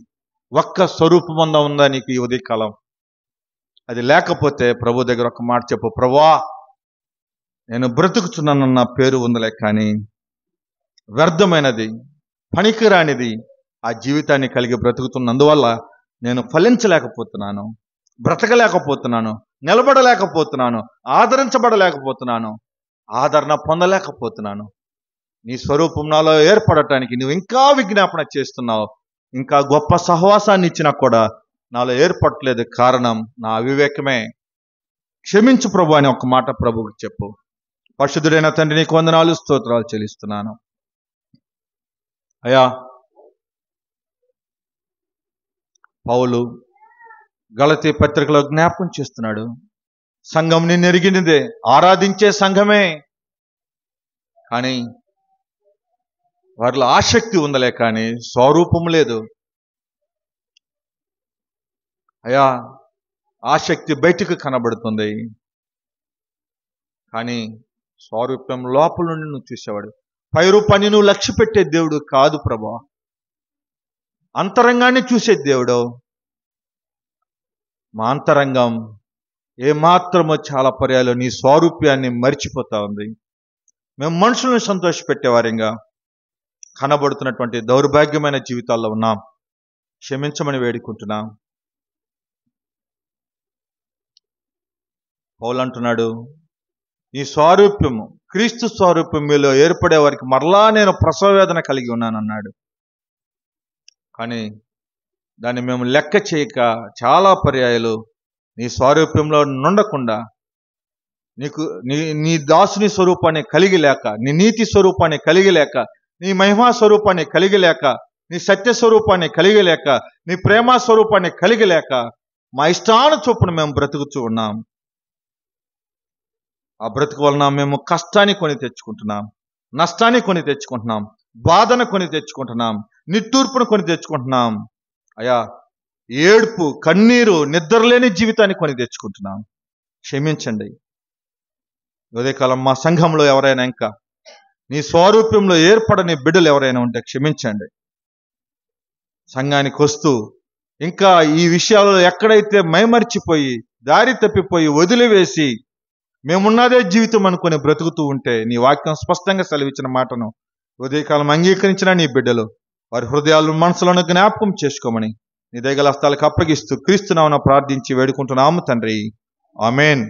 ఒక్క స్వరూపం ఉందా నీకు ఈ ఉదయకాలం? అది లేకపోతే ప్రభు దగ్గర ఒక మాట చెప్పు, ప్రభువా నేను బ్రతుకుతున్నానన్న పేరు ఉందలే కానీ వ్యర్థమైనది, పనికిరానిది ఆ జీవితాన్ని కలిగి బ్రతుకుతున్నందువల్ల నేను ఫలించలేకపోతున్నాను, బ్రతకలేకపోతున్నాను, నిలబడలేకపోతున్నాను, ఆదరించబడలేకపోతున్నాను, ఆదరణ పొందలేకపోతున్నాను. నీ స్వరూపం నాలో ఏర్పడటానికి నువ్వు ఇంకా విజ్ఞాపన చేస్తున్నావు. ఇంకా గొప్ప సహవాసాన్ని ఇచ్చినా కూడా నాలో ఏర్పడలేదు. కారణం నా అవివేకమే. క్షమించు ప్రభు అని ఒక మాట ప్రభువుకి చెప్పు. పరిశుద్ధుడైన తండ్రి, నీకు వందనాలు, స్తోత్రాలు చెల్లిస్తున్నాను. అయ్యా, పౌలు గలతీ పత్రికలో జ్ఞాపకం చేస్తున్నాడు, సంఘం నిన్ను ఎరిగినదే, ఆరాధించే సంఘమే, కానీ వారిలో ఆసక్తి ఉందలే కానీ స్వరూపం లేదు. అయ్యా, ఆసక్తి బయటకు కనబడుతుంది కానీ స్వరూపం లోపల నుండి నువ్వు చూసేవాడు. పైరూపాన్ని నువ్వు లక్ష్య పెట్టే దేవుడు కాదు ప్రభా, అంతరంగాన్ని చూసే దేవుడు. మా అంతరంగం ఏమాత్రమో చాలా పర్యాలు నీ స్వరూప్యాన్ని మర్చిపోతా ఉంది. మేము మనుషులను సంతోషపెట్టేవారంగా కనబడుతున్నటువంటి దౌర్భాగ్యమైన జీవితాల్లో ఉన్నాం. క్షమించమని వేడుకుంటున్నాం. పౌలు అంటున్నాడు, ఈ స్వారూప్యము, క్రీస్తు స్వారూప్యం మీలో ఏర్పడే వారికి మరలా నేను ప్రసవ వేదన కలిగి ఉన్నాను అన్నాడు. కానీ దాన్ని మేము లెక్క చేయక చాలా పర్యాయాలు నీ స్వారూప్యంలో నుండకుండా, నీ దాసుని స్వరూపాన్ని కలిగి లేక, నీ నీతి స్వరూపాన్ని కలిగి లేక, నీ మహిమా స్వరూపాన్ని కలిగి లేక, నీ సత్య స్వరూపాన్ని కలిగి లేక, నీ ప్రేమ స్వరూపాన్ని కలిగి లేక మా ఇష్టాను చొప్పున మేము బ్రతుకుతూ ఉన్నాం. ఆ బ్రతుకు వలన మేము కష్టాన్ని కొని తెచ్చుకుంటున్నాం, నష్టాన్ని కొని తెచ్చుకుంటున్నాం, బాధను కొని తెచ్చుకుంటున్నాం, నిట్టూర్పును కొని తెచ్చుకుంటున్నాం. అయ్యా, ఏడుపు, కన్నీరు, నిద్రలేని జీవితాన్ని కొని తెచ్చుకుంటున్నాం. క్షమించండి. ఉదయకాలం మా సంఘంలో ఎవరైనా ఇంకా నీ స్వరూప్యంలో ఏర్పడని బిడ్డలు ఎవరైనా ఉంటే క్షమించండి. సంఘానికి వస్తూ ఇంకా ఈ విషయాలలో ఎక్కడైతే మైమరిచిపోయి, దారి తప్పిపోయి, వదిలివేసి మేమున్నదే జీవితం అనుకుని బ్రతుకుతూ ఉంటే, నీ వాక్యం స్పష్టంగా సెలవిచ్చిన మాటను ఉదయకాలం అంగీకరించిన నీ బిడ్డలు వారి హృదయాలు, మనసులను జ్ఞాపకం చేసుకోమని నీ దయగల హస్తాలకు అప్పగిస్తూ క్రీస్తు నామమున ప్రార్థించి వేడుకుంటున్నాము తండ్రి. ఆమేన్.